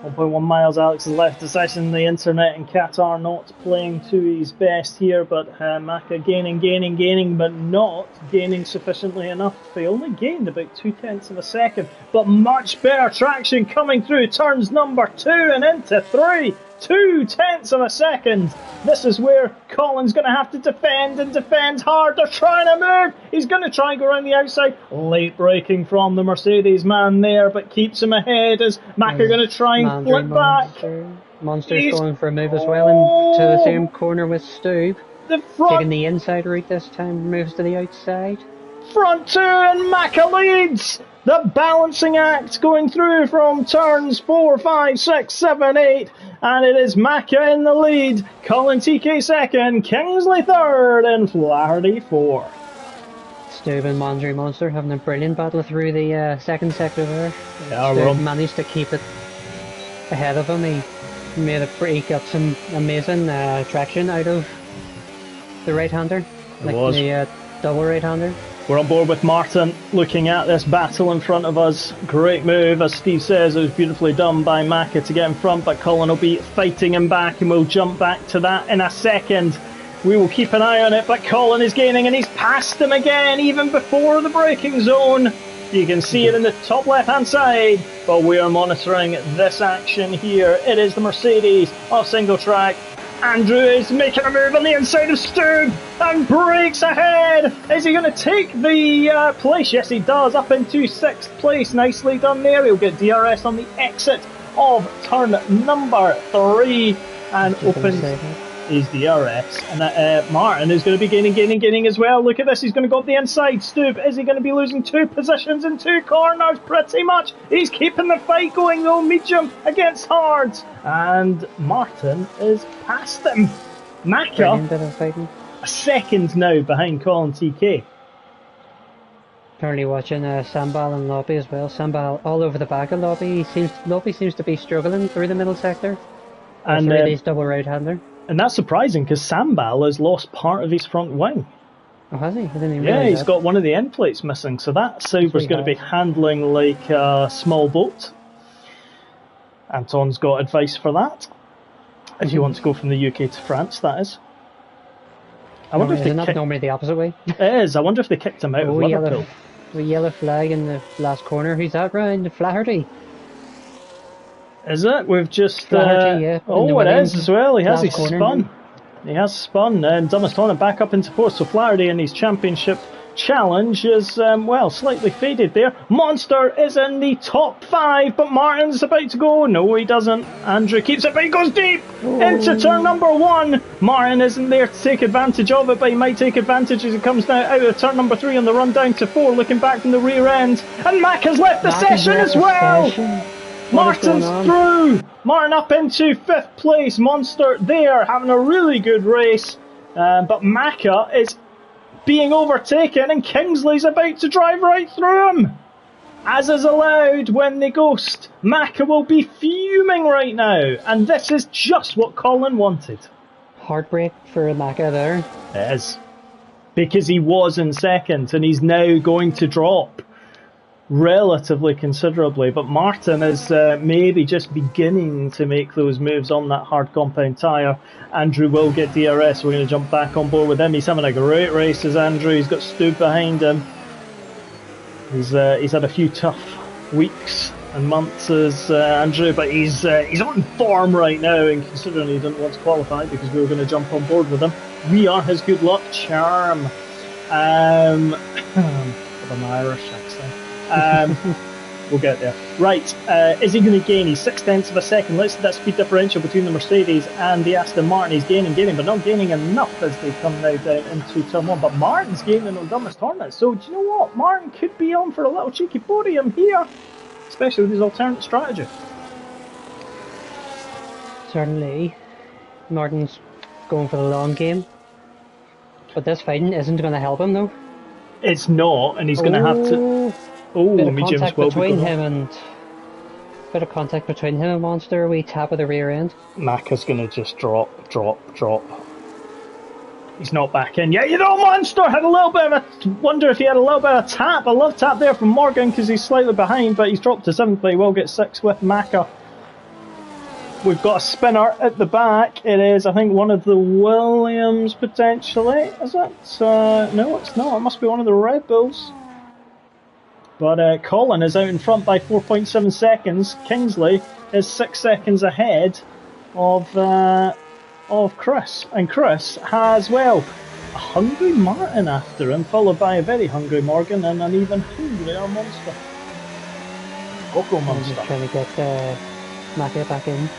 1.1 miles. Alex is left decision. The internet in Qatar not playing to his best here, but Macca gaining, but not gaining sufficiently enough. He only gained about 0.2 of a second, but much better traction coming through turns number 2 and into 3. 0.2 of a second. This is where Colin's going to have to defend hard. They're trying to move. He's going to try and go around the outside. Late braking from the Mercedes man there, but keeps him ahead as Macca going to try and flip back. Monster's going for a move as well into the same corner with Stu. The front, taking the inside route this time, moves to the outside. Front 2 and Macca leads. The balancing act going through from turns 4, 5, 6, 7, 8. And it is Macca in the lead. Colin TK second. Kingsley third. And Flaherty fourth. Stube and Mondry Monster having a brilliant battle through the second sector there. Yeah, Stube managed to keep it ahead of him. He got some amazing traction out of the right-hander. The double right-hander. We're on board with Martin, looking at this battle in front of us. Great move, as Steve says, it was beautifully done by Macca to get in front, but Colin will be fighting him back, and we'll jump back to that in a second. We will keep an eye on it, but Colin is gaining, and he's passed him again, even before the braking zone. You can see it in the top left-hand side, but we are monitoring this action here. It is the Mercedes off single track. Andrew is making a move on the inside of Stu and breaks ahead. Is he going to take the place? Yes, he does. Up into 6th place. Nicely done there. He'll get DRS on the exit of turn number 3 and opens his DRS. And Martin is going to be gaining as well. Look at this. He's going to go up the inside. Stu, is he going to be losing 2 positions in 2 corners? Pretty much. He's keeping the fight going though. Medium against hard. And Martin is past him. Macca, a second now behind Colin TK. Currently watching Sambal and Lobby as well. Sambal all over the back of Lobby. Lobby seems to be struggling through the middle sector. And through these double right-hander. And that's surprising because Sambal has lost part of his front wing. Oh, has he? I didn't even realize that. He's got one of the end plates missing. So that Sauber's going to be handling like a small boat. Anton's got advice for that. If you want to go from the UK to France, that is. I wonder if they not normally the opposite way. It is. I wonder if they kicked him out of Liverpool. The yellow flag in the last corner. Who's that, Ryan? Flaherty. Is it? We've just... Flaherty, yeah. Oh, it is as well. He has his spun. He has spun. And Dumaston back up into fourth. So Flaherty in his championship challenge is, slightly faded there. Monster is in the top 5, but Martin's about to go. No, he doesn't. Andrew keeps it, but he goes deep into turn number 1. Martin isn't there to take advantage of it, but he might take advantage as he comes now out of turn number 3 on the run down to 4, looking back from the rear end. And Mac has left the session as well. Martin's through. Martin up into 5th place. Monster there having a really good race, but Macca is being overtaken, and Kingsley's about to drive right through him, as is allowed when they ghost. Macca will be fuming right now, and this is just what Colin wanted. Heartbreak for Macca there. It is, because he was in 2nd, and he's now going to drop relatively considerably, but Martin is maybe just beginning to make those moves on that hard compound tyre. Andrew will get DRS. We're going to jump back on board with him. He's having a great race as Andrew. He's got Stu behind him. He's had a few tough weeks and months as Andrew, but he's on form right now, and considering he didn't want to qualify because we were going to jump on board with him, we are his good luck charm. With an Irish accent. We'll get there. Right, is he going to gain? He's 0.6 of a second. Let's see that speed differential between the Mercedes and the Aston Martin. He's gaining, but not gaining enough as they come now down into turn 1. But Martin's gaining on dumbest Hornet. So do you know what? Martin could be on for a little cheeky podium here, especially with his alternate strategy. Certainly, Martin's going for the long game, but this fighting isn't going to help him though. It's not, and he's going to have to. Bit of contact between him and Monster. A wee tap of the rear end. Macca's going to just drop. He's not back in yet. You know, Monster had a little bit of a wonder if he had a little bit of a tap. A love tap there from Morgan because he's slightly behind, but he's dropped to 7th, but he will get 6th with Macca. We've got a spinner at the back. It is, I think, one of the Williams potentially. Is it? No, it's not. It must be one of the Red Bulls. But Colin is out in front by 4.7 seconds. Kingsley is 6 seconds ahead of Chris. And Chris has, a hungry Martin after him, followed by a very hungry Morgan and an even hungrier Monster. Coco Monster. Just trying to get Macca back in.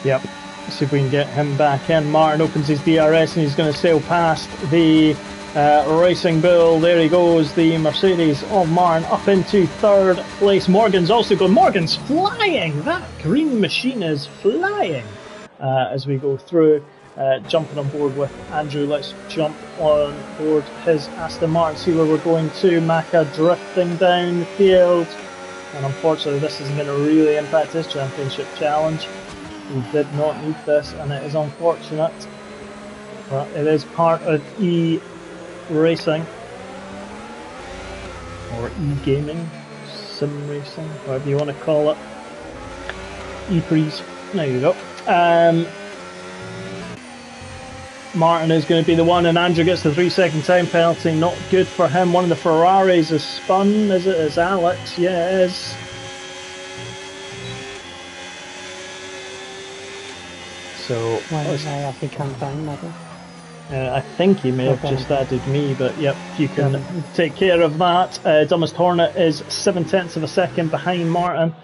Yep. See if we can get him back in. Martin opens his DRS and he's going to sail past the Racing Bull. There he goes, the Mercedes of Martin up into 3rd place. Morgan's also gone. Morgan's flying. That green machine is flying as we go through. Jumping on board with Andrew. Let's jump on board his Aston Martin, see where we're going to. Macca drifting down the field, and unfortunately this isn't going to really impact his championship challenge. We did not need this, and it is unfortunate, but it is part of racing. or e-gaming, sim racing, whatever you want to call it. Prix. There you go. Martin is going to be the one, and Andrew gets the 3-second time penalty. Not good for him. One of the Ferraris is spun. Is it? Is Alex? Yeah, it is. So I actually can't find that. I think he may have just added me, but yep, you can take care of that. Dumbest Hornet is 0.7 of a second behind Martin.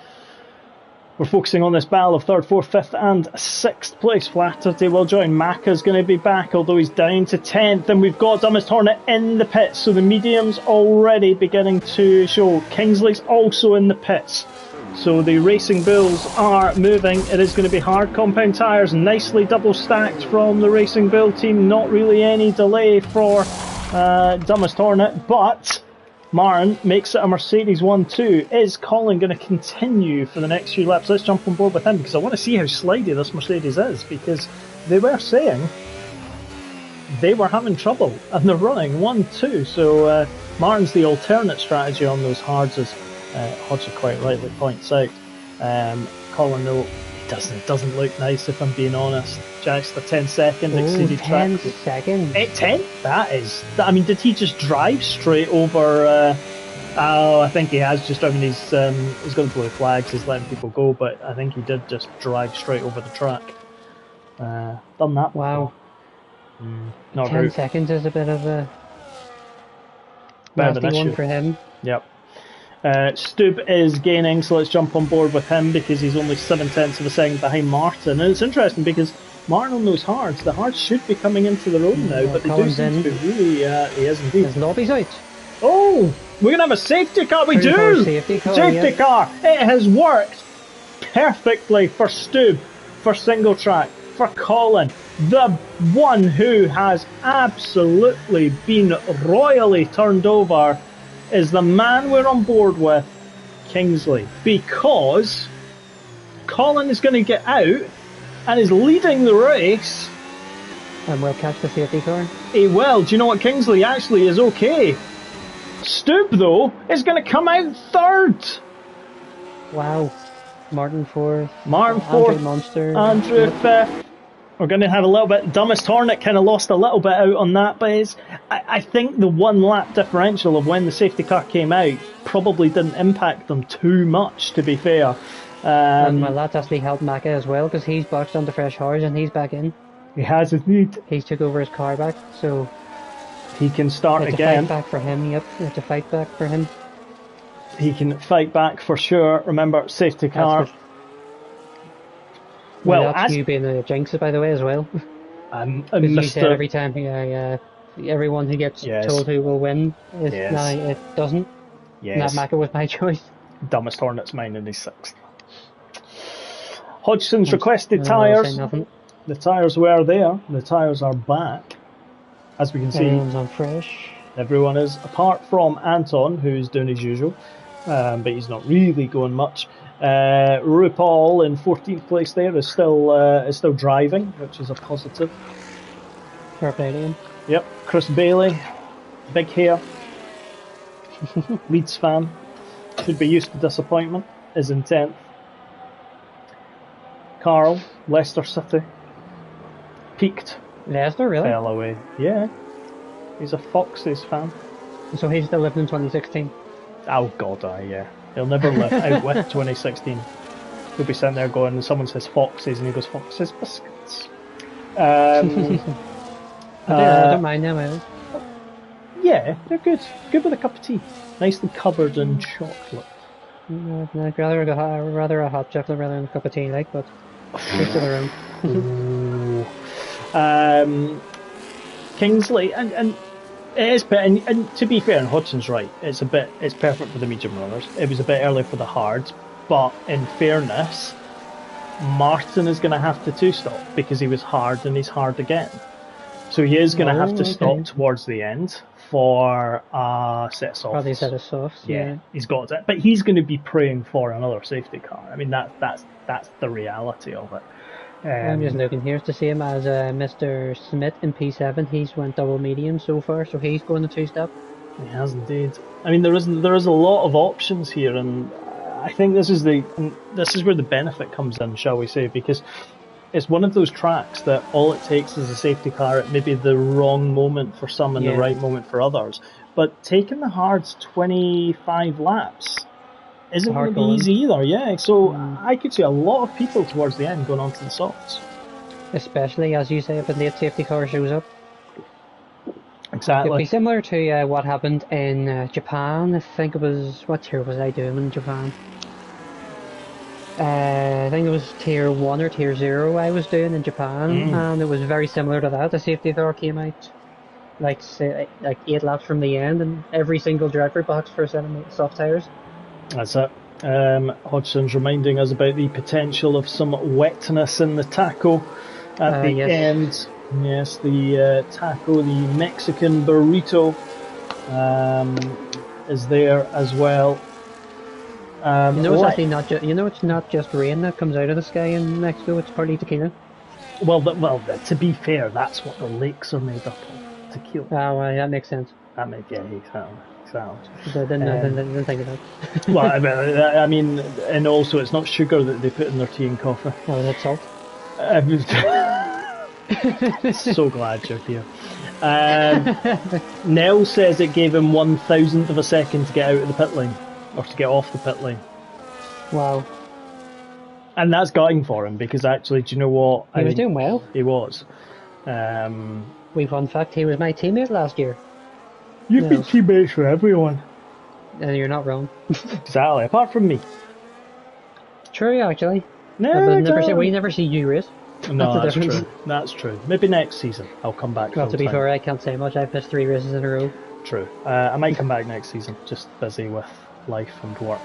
We're focusing on this battle of 3rd, 4th, 5th and 6th place. Flatterty will join. Macca's going to be back, although he's down to 10th. And we've got Dumbest Hornet in the pits, so the medium's already beginning to show. Kingsley's also in the pits. So the Racing Bulls are moving. It is going to be hard. Compound tyres nicely double stacked from the Racing Bull team. Not really any delay for Dumbest Hornet, but Martin makes it a Mercedes 1-2. Is Colin going to continue for the next few laps? Let's jump on board with him, because I want to see how slidey this Mercedes is, because they were saying they were having trouble and they're running 1-2. So Martin's the alternate strategy on those hards, as Hodge quite rightly points out. Colin, though, it doesn't look nice, if I'm being honest. Just the 10-second exceeded 10 track. seconds? 10? That is... I mean, did he just drive straight over... oh, I think he has just... I mean, he's going to blow flags, he's letting people go, but I think he did just drive straight over the track. Done that before. Wow. Not 10 seconds is a bit of a... nasty one for him. Yep. Stub is gaining, so let's jump on board with him, because he's only 0.7 of a second behind Martin. And it's interesting because Martin on those hards, the hards should be coming into their own now, but they do seem to be really, he is indeed. His lobby's out. Oh, we're going to have a safety car, we do! Safety car, it has worked perfectly for Stub, for single track, for Colin, the one who has absolutely been royally turned over is the man we're on board with, Kingsley, because Colin is going to get out and is leading the race. And we'll catch the safety car. He will. Do you know what? Kingsley actually is okay. Stub, though, is going to come out 3rd. Wow. Martin 4th. Martin 4th. Andrew Monster. Andrew 5th. We're going to have a little bit... Dumbest Hornet kind of lost a little bit out on that, but I think the 1 lap differential of when the safety car came out probably didn't impact them too much, to be fair. And well, that's actually helped Macca as well, because he's boxed onto fresh hards and he's back in. He has indeed. He's took over his car back, so... he can start it's again. It's a fight back for him, yep. It's a fight back for him. He can fight back for sure. Remember, safety car... Well, that's you being a jinx, by the way, as well. You said every time, everyone who gets told who will win, now it doesn't. Yes. That Macca was my choice. Dumbest Hornet's mine in his 6th. Hodgson's requested tyres. The tyres were there. The tyres are back. As we can see, everyone's on fresh. Everyone is, apart from Anton, who's doing his usual, but he's not really going much. RuPaul in 14th place there is still driving, which is a positive. Fair play to him. Yep, Chris Bailey, big hair, Leeds fan, should be used to disappointment, is in 10th. Carl, Leicester City, peaked. Leicester, really? Fell away. Yeah, he's a Foxes fan. So he's still living in 2016? Oh god, yeah. He'll never live out with 2016. He'll be sitting there going, someone says Foxes, and he goes, Foxes biscuits. I don't mind them either. Yeah, they're good. Good with a cup of tea. Nicely covered in chocolate. I'd rather a hot chocolate rather than a cup of tea, like, but each to their own. Kingsley, and it is, and to be fair, and Hodgson's right, it's perfect for the medium runners. It was a bit early for the hards, but in fairness, Martin is going to have to two-stop because he was hard and he's hard again. So he is going to have to stop towards the end for a set of softs. Probably a set of softs, yeah. He's got it. But he's going to be praying for another safety car. I mean, that's the reality of it. I'm just looking here to see him as Mr. Smith in P7. He's went double medium so far, so he's going to two-step. He has indeed. I mean, there is a lot of options here, and I think this is where the benefit comes in, shall we say, because it's one of those tracks that all it takes is a safety car at maybe the wrong moment for some and the right moment for others. But taking the hards 25 laps isn't going to be easy either, yeah. So I could see a lot of people towards the end going on to the softs. Especially, as you say, if a late safety car shows up. Exactly. It'd be similar to what happened in Japan. I think it was... What tier was I doing in Japan? I think it was tier 1 or tier 0 I was doing in Japan, and it was very similar to that. The safety car came out like 8 laps from the end, and every single driver boxed for a set of soft tyres. That's it. Hodgson's reminding us about the potential of some wetness in the taco at the end. Yes, the taco, the Mexican burrito, is there as well. It's actually not just. It's not just rain that comes out of the sky in Mexico. It's partly tequila. Well, to be fair, that's what the lakes are made up of. Tequila. Oh, that makes sense. That makes exactly. I didn't think of that. Well, I mean, and also it's not sugar that they put in their tea and coffee. Oh, that's salt. So glad you're here. Nell says it gave him 1,000th of a second to get out of the pit lane, or to get off the pit lane. Wow. And that's gutting for him, because actually, do you know what? He was doing well. He was. Fun fact, he was my teammate last year. You've been teammates with everyone. And you're not wrong. Exactly, apart from me. True, actually. No, we never see you race. No, that's true. That's true. Maybe next season I'll come back. Well, to be fair, I can't say much. I've missed 3 races in a row. True. I might come back next season. Just busy with life and work.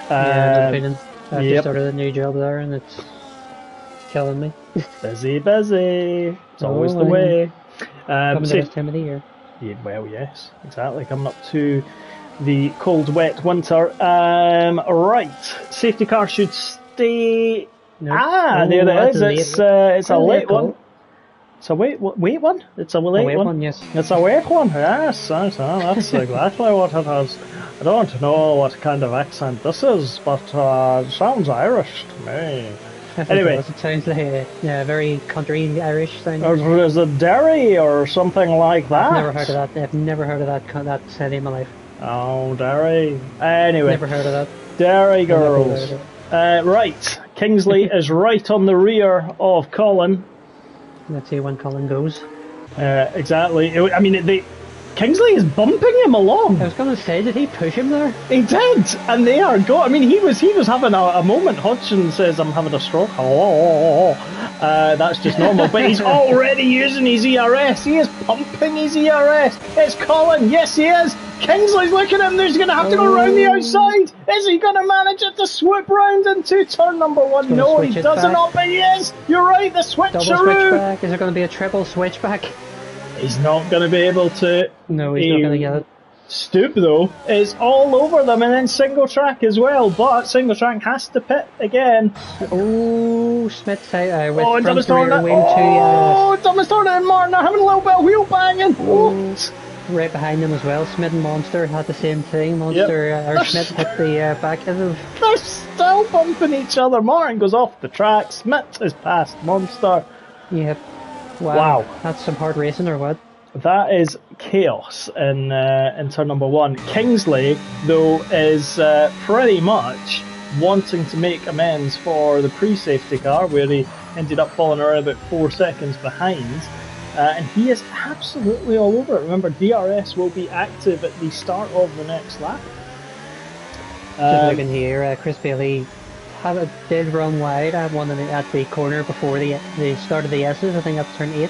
I've just started a new job there, and it's killing me. Busy. It's always the way. Coming to this time of the year. Yeah, well, yes, exactly. Coming up to the cold, wet winter. Right. Safety car should stay. Nope. There it is. It's a late one. It's a wait one? It's a late one? Yes. It's a wait one, yes. That's exactly what it is. I don't know what kind of accent this is, but it sounds Irish to me. Anyway. It sounds like a very country Irish sound. Or is it Derry or something like that? I've never heard of that city in my life. Oh, Derry. Anyway. Never heard of that. Derry girls. Right. Kingsley is right on the rear of Colin. Let's see when Colin goes. Exactly. I mean, Kingsley is bumping him along. I was going to say, did he push him there? He did, and they are going. I mean, he was having a moment. Hodgson says, "I'm having a stroke." That's just normal. But he's already using his ERS. He is pumping his ERS. It's Colin. Yes, he is. Kingsley's looking at him. He's going to have to go round the outside. Is he going to manage it to swoop round into turn number 1? No, he doesn't. But he is. You're right. The switcheroo. Double switchback. Is there going to be a triple switchback? He's not going to be able to. No, he's not going to get it. Stoop, though, is all over them, and then single track as well, but single track has to pit again. Oh, Smith's out with Thomas front rear wing Thomas Turner and Martin are having a little bit of wheel banging. Right behind them as well. Smith and Monster had the same thing. Smith hit the back end of. They're still bumping each other. Martin goes off the track. Smith is past Monster. Yep. Wow. That's some hard racing, or what? That is chaos in turn number 1. Kingsley, though, is pretty much wanting to make amends for the pre-safety car, where he ended up falling around about 4 seconds behind. And he is absolutely all over it. Remember, DRS will be active at the start of the next lap. Just looking here, Chris Bailey did run wide. I had one at the corner before the start of the S's. I think that's turn 8.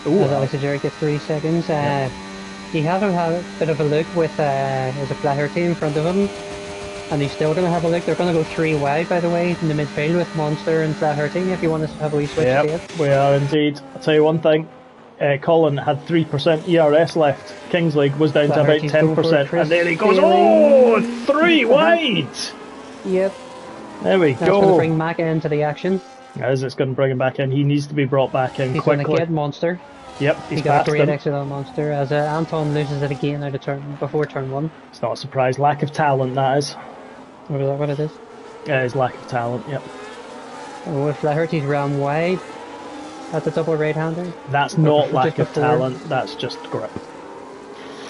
As Alex Jerry gets 3 seconds. He hasn't had a bit of a look with there's a Flaherty in front of him, and he's still going to have a look. They're going to go 3 wide, by the way, in the midfield with Monster and Flaherty. If you want to have a wee switch. Yep, we are indeed. I'll tell you one thing. Colin had 3% ERS left. Kingsley was down to about 10%, and there he goes. Oh, 3 wide. Yep. There we go. That's going to bring Mac into the action. As it's going to bring him back in, he needs to be brought back in quickly. He's going to get Monster. Yep, He he's got a passed great him. exit on Monster as Anton loses it again out of before turn 1. It's not a surprise. Lack of talent, that is. Or is that what it is? His lack of talent, yep. Oh, if Flaherty's ran wide at the double right-hander. That's Or not just lack of before. talent, that's just grip.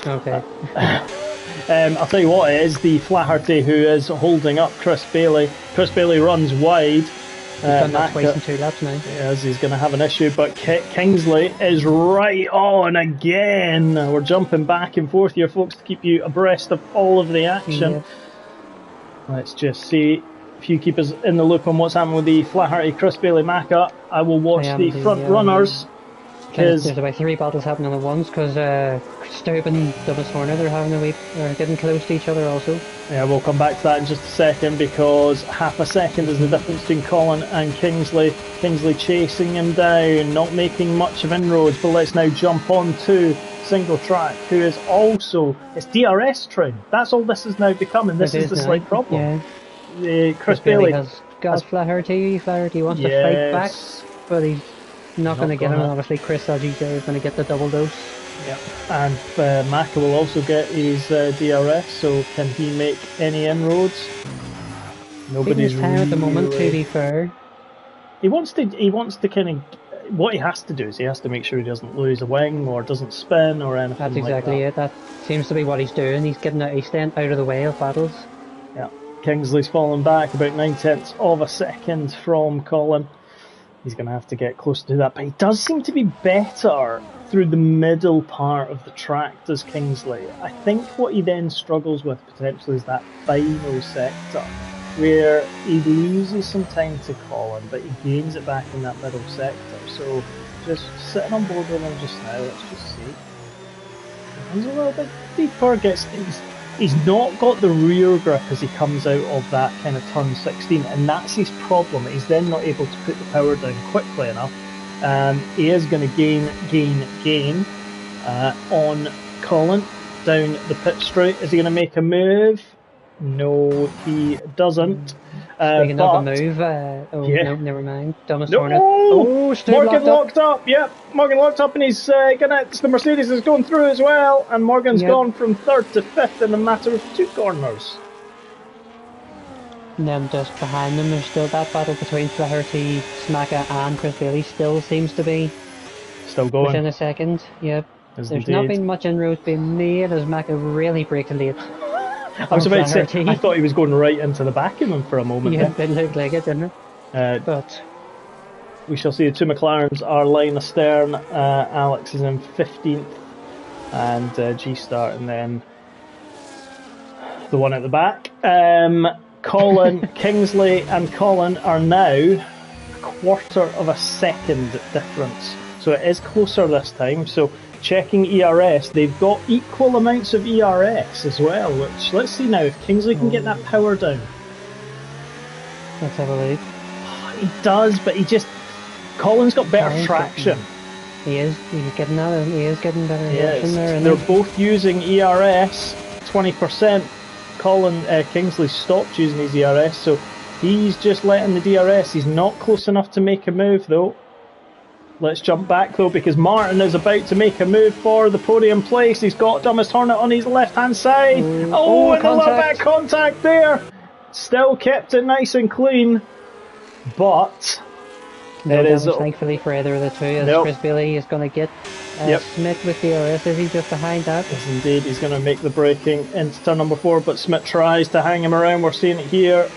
Okay. I'll tell you what it is, the Flaherty who is holding up Chris Bailey. Chris Bailey runs wide. He's done that twice in 2 laps now. Yes, he's going to have an issue, but Kingsley is right on again. We're jumping back and forth here, folks, to keep you abreast of all of the action. Yep. Let's just see if you keep us in the loop on what's happening with the Flaherty Chris Bailey Maka. I will watch the front runners. There's about 3 battles happening at once because Staub and Thomas Horner, they're getting close to each other also. Yeah, we'll come back to that in just a second because half a second is the difference between Colin and Kingsley. Kingsley chasing him down, not making much of inroads, but let's now jump on to Single Track, who is also, it's DRS train. That's all this is now becoming. This is the slight problem. Yeah. Chris Bailey has got Flaherty. Flaherty wants to fight back, but he's not going to get him. And obviously, Chris Ajita is going to get the double dose. Yep. And Maka will also get his DRS, so can he make any inroads? Nobody's time at the moment, to be fair. He wants to kind of, what he has to do is he has to make sure he doesn't lose a wing or doesn't spin or anything. That's exactly like that. it. That seems to be what he's doing. He's staying out of the way of battles. Yeah. Kingsley's fallen back about 9/10 of a second from Colin. He's going to have to get closer to that, but he does seem to be better through the middle part of the track, does Kingsley. I think what he then struggles with potentially is that final sector, where he loses some time to Colin, but he gains it back in that middle sector. So just sitting on board with him just now, let's just see. He's a little bit deeper, he's not got the rear grip as he comes out of that kind of turn 16, and that's his problem. He's then not able to put the power down quickly enough. He is going to gain on Colin down the pit straight. Is he going to make a move? No, he doesn't. Speaking of a move, no, never mind. Thomas Horner. Oh, Morgan locked up. Yep, Morgan locked up, and he's the Mercedes is going through as well, and Morgan's gone from 3rd to 5th in a matter of 2 corners. And then just behind them, there's still that battle between Flaherty, Smaka, and Chris Bailey. Still seems to be still going within a second. Yep. There's not been much inroads being made as Maka really breaks late. I was about to say, I thought he was going right into the back of him for a moment. Yeah, it looked like it, didn't it? But we shall see the 2 McLarens are line astern. Alex is in 15th, and G-Star, and then the one at the back. Colin, Kingsley and Colin are now a quarter of a second difference. So it is closer this time. So checking ERS, they've got equal amounts of ERS as well, which, let's see now if Kingsley can get that power down. Let's have a look. He does, but Colin's got better traction. He's getting that, he is getting better traction there. They're both using ERS, 20%. Kingsley stopped using his ERS, so he's just letting the DRS. He's not close enough to make a move though. Let's jump back though, because Martin is about to make a move for the podium place. He's got Thomas Hornet on his left hand side. And a little bit of contact there. Still kept it nice and clean, but it is thankfully for either of the two, as Chris Bailey is going to get Smith with DRS. Is he just behind that? Yes, indeed. He's going to make the braking into turn number 4, but Smith tries to hang him around. We're seeing it here.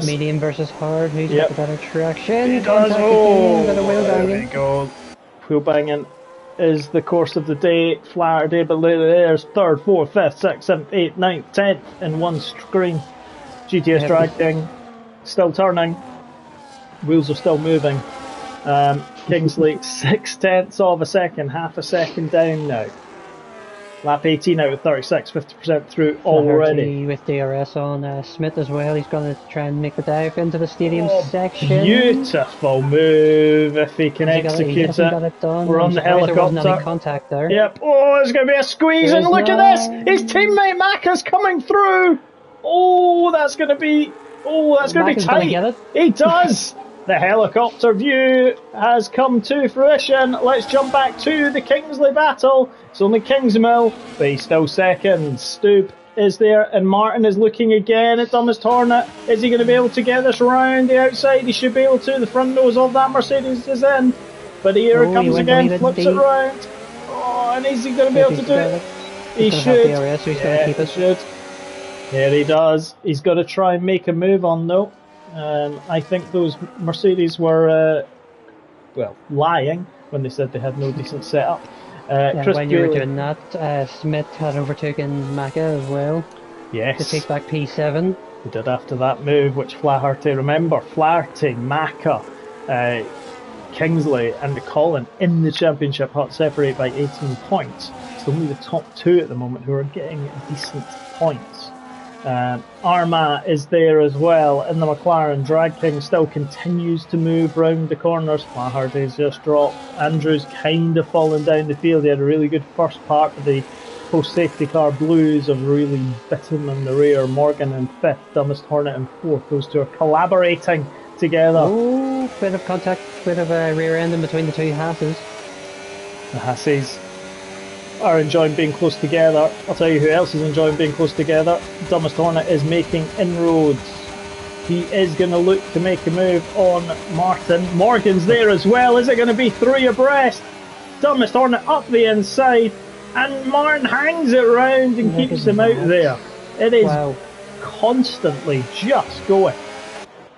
Medium versus hard. Who's got the better traction? He does. There we go. Wheel banging is the course of the day. Flaherty, but there's 3rd, 4th, 5th, 6th, 7th, 8th, 9th, 10th in one screen. GTS dragging, still turning. Wheels are still moving. Kingsley 6/10 of a second, half a second down now. Lap 18 out of 36, 50% through already. With DRS on, Smith as well. He's going to try and make the dive into the stadium section. Beautiful move if he can execute it. We're on the helicopter. There wasn't any contact there. Yep. Oh, there's going to be a squeeze, and look at this! His teammate Maka's coming through. Oh, that's going to be. Oh, that's going to be tight. Get it. He does. The helicopter view has come to fruition. Let's jump back to the Kingsley battle. It's only Kingsmill, but he's still second. Stube is there, and Martin is looking again at Dumbest Hornet. Is he going to be able to get this round the outside? He should be able to. The front nose of that Mercedes is in. But here it comes again, flips it round. Oh, and is he going to be able to do it? He should. Yeah, he should. There he does. He's got to try and make a move on though. I think those Mercedes were, well, lying when they said they had no decent setup. When you were doing that, Smith had overtaken Maka as well. Yes. To take back P7. He did after that move, which Flaherty, remember, Flaherty, Maka, Kingsley and Colin in the championship hut separate by 18 points. It's only the top two at the moment who are getting decent points. Armagh is there as well in the McLaren. Drag King still continues to move round the corners. Flaherty's just dropped. Andrew's kind of fallen down the field. He had a really good first part of the post-safety car blues of really bitten in the rear. Morgan in fifth, Dumbest Hornet in fourth. Those two are collaborating together. Oh, bit of contact, bit of a rear end in between the two Hasses. The Hasses are enjoying being close together. I'll tell you who else is enjoying being close together. Dumbest Hornet is making inroads. He is going to look to make a move on Martin. Morgan's there as well. Is it going to be three abreast? Dumbest Hornet up the inside, and Martin hangs it round and keeps him out there. It is constantly just going.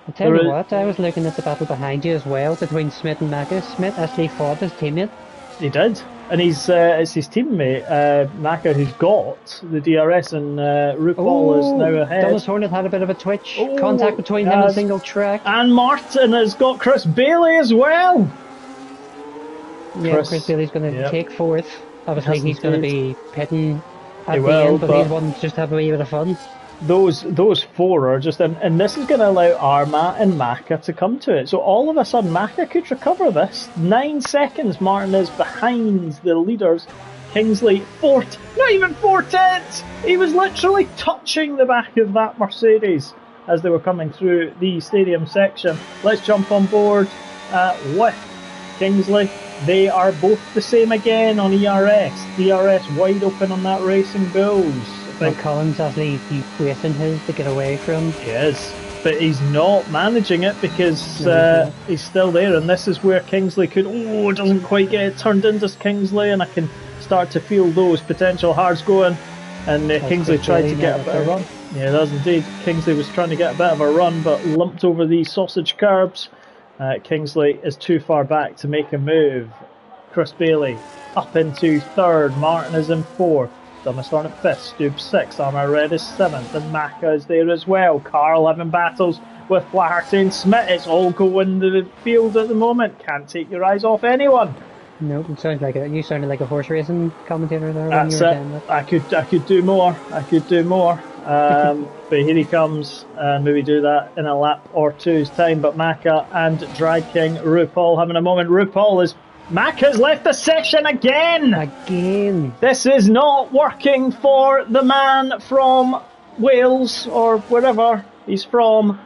I'll tell you what, I was looking at the battle behind you as well, between Smith and Maka. Smith actually fought his teammate. He did. And it's his teammate, Maka, who's got the DRS, and RuPaul is now ahead. Dumbest Hornet had a bit of a twitch. Contact between him and single track. And Martin has got Chris Bailey as well. Yeah, Chris Bailey's going to take fourth. Obviously, he's going to be pitting at the end, but these ones just have a wee bit of fun. Those four are just, and this is going to allow Armagh and Maka to come to it. So all of a sudden, Maka could recover this. 9 seconds, Martin is behind the leaders. Kingsley, not even 4/10. He was literally touching the back of that Mercedes as they were coming through the stadium section. Let's jump on board with Kingsley. They are both the same again on ERS. ERS wide open on that Racing Bulls. But Colin's actually racing his to get away from. He is, but he's not managing it because he's still there, and this is where Kingsley could, doesn't quite get it turned into Kingsley, and I can start to feel those potential hards going, and Kingsley tried to get a bit of a run. Yeah, it does indeed. Kingsley was trying to get a bit of a run, but lumped over these sausage curbs. Kingsley is too far back to make a move. Chris Bailey up into third, Martin is in fourth. Dumbest Hornet 5th, Stube 6th, Armagh Red is 7th, and Maka is there as well. Carl having battles with Flaherty and Smith. It's all going to the field at the moment. Can't take your eyes off anyone. Nope, it sounds like you sounded like a horse racing commentator there. That's when it. You were I could do more. But here he comes, and maybe do that in a lap or two's time. But Maka and Drag King RuPaul having a moment. Maka's left the session again! This is not working for the man from Wales, or wherever he's from.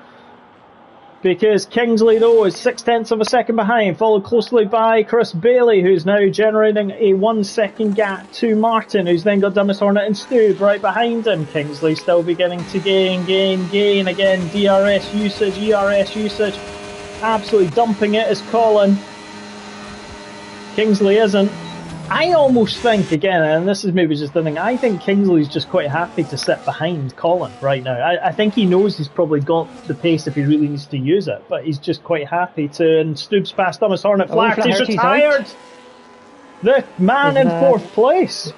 Because Kingsley, though, is 0.6 of a second behind, followed closely by Chris Bailey, who's now generating a 1 second gap to Martin, who's then got Dumbest Hornet and Stube right behind him. Kingsley still beginning to gain again. DRS usage, ERS usage. Absolutely dumping it is Colin. Kingsley isn't. I almost think, again, and this is maybe just the thing, I think Kingsley's just quite happy to sit behind Colin right now. I think he knows he's probably got the pace if he really needs to use it, but he's just quite happy to, and Stoops past Dumbest Hornet. Flaherty's retired! Out. The man in fourth place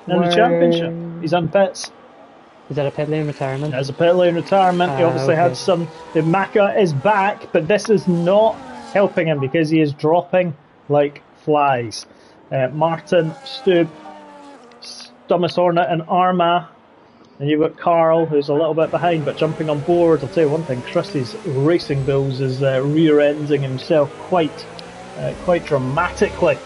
in the championship. He's on pits. Is that a pit lane retirement? There's a pit lane retirement. He obviously had some. The Maka is back, but this is not helping him because he is dropping like flies. Martin, Stube, Dumbest Hornet and Armagh, and you've got Carl, who's a little bit behind but jumping on board. I'll tell you one thing, Chrissy's Racing Bulls is rear-ending himself quite dramatically.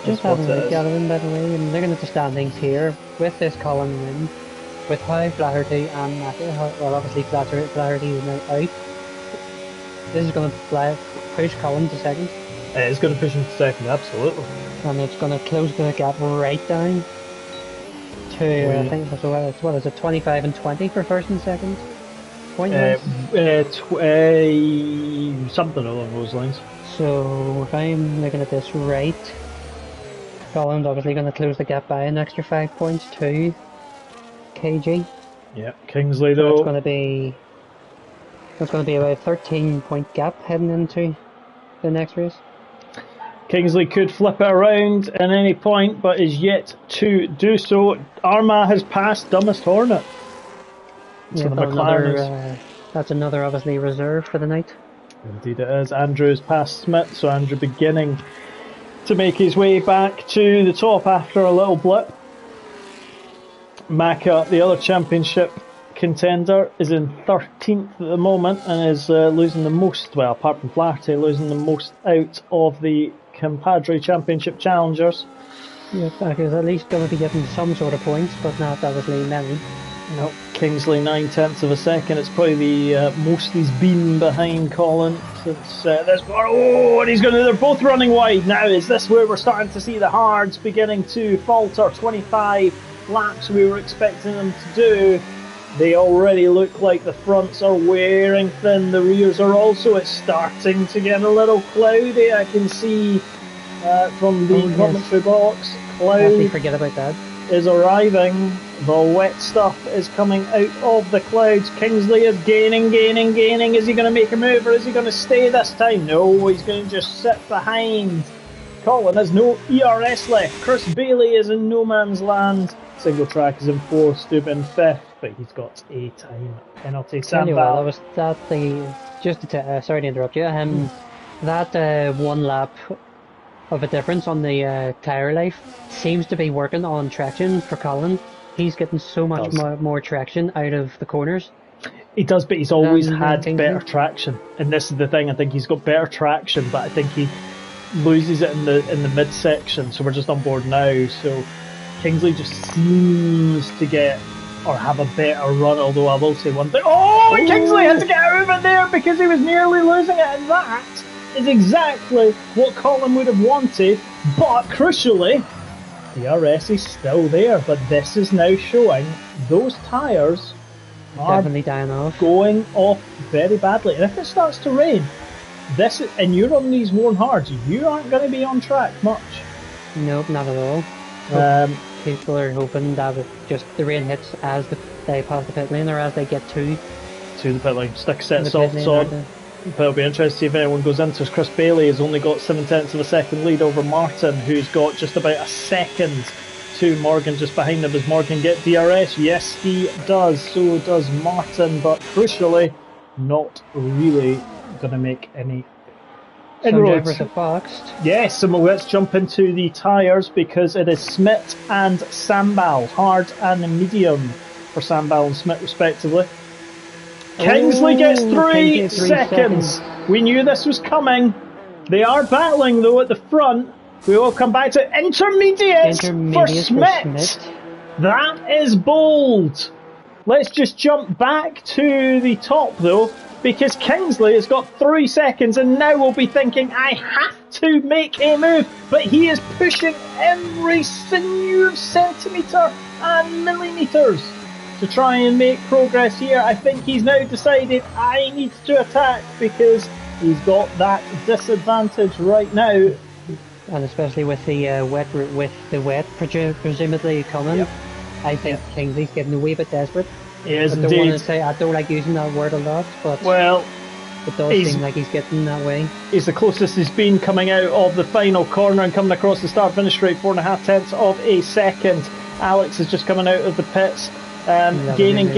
Just having a look at him, by the way, and looking at the standings here, with this Colin win, with how Flaherty and Maka, well obviously Flaherty is now out, this is going to push Colin to second. It's going to push him to second, absolutely. And it's going to close the gap right down to, I think, what is it, 25 and 20 for first and second? Something along those lines. So if I'm looking at this right, Colin's obviously going to close the gap by an extra 5 points to KG. Yeah, Kingsley So though. it's going to be about a 13-point gap heading into the next race. Kingsley could flip it around at any point, but is yet to do so. Arma has passed Dumbest Hornet. So Yeah, that's another obviously reserve for the night. Indeed it is. Andrew's passed Smith, so Andrew beginning to make his way back to the top after a little blip. Maka, the other championship contender, is in 13th at the moment and is losing the most, well, apart from Flaherty, losing the most out of the Compadre Championship challengers. Yeah, Maka's at least going to be getting some sort of points, but not obviously many. No, Kingsley 9/10 of a second. It's probably the most he's been behind Colin since this. Oh, and they're both running wide now. Is this where we're starting to see the hards beginning to falter? 25 laps we were expecting them to do. They already look like the fronts are wearing thin. The rears are also. It's starting to get a little cloudy. I can see from the commentary box. Cloud. Forget about that. Is arriving. The wet stuff is coming out of the clouds. Kingsley is gaining. Is he going to make a move or is he going to stay this time? No, he's going to just sit behind. Colin has no ERS left. Chris Bailey is in no man's land. Single Track is in 4th, Stube in 5th, but he's got a time penalty. Sorry to interrupt you. That 1 lap of a difference on the tyre life seems to be working on traction for Colin. He's getting so much more traction out of the corners. He does, but he's always had better traction. And this is the thing, I think he's got better traction, but I think he loses it in the midsection, so we're just on board now. So Kingsley just seems to get or have a better run, although I will say one thing. Oh, Kingsley had to get over there because he was nearly losing it, and that is exactly what Colin would have wanted, but crucially, the RS is still there, but this is now showing those tyres are definitely dying off. Going off very badly. And if it starts to rain, and you're on these worn hards, you aren't going to be on track much. Nope, not at all. People are hoping that the rain hits as they pass the pit lane or as they get to the pit lane. Stick set softs on. But it'll be interesting to see if anyone goes into. Chris Bailey has only got 7/10 of a second lead over Martin, who's got just about a second to Morgan just behind him. Does Morgan get DRS? Yes, he does. So does Martin, but crucially, not really going to make any inroads. Yes, so let's jump into the tyres because it is Smith and Sambal, hard and medium for Sambal and Smith respectively. Kingsley gets 3 seconds. We knew this was coming. They are battling though at the front. We will come back to intermediate for Smith. That is bold. Let's just jump back to the top though, because Kingsley has got 3 seconds and now we'll be thinking, I have to make a move, but he is pushing every sinew centimetre and millimetres to try and make progress here. I think he's now decided I need to attack because he's got that disadvantage right now. And especially with the wet presumably coming, yep. I think Kingsley's getting a wee bit desperate. He is indeed. I don't like using that word a lot, but it does seem like he's getting that way. He's the closest he's been coming out of the final corner and coming across the start-finish straight, 4.5 of a second. Alex is just coming out of the pits. Gaining.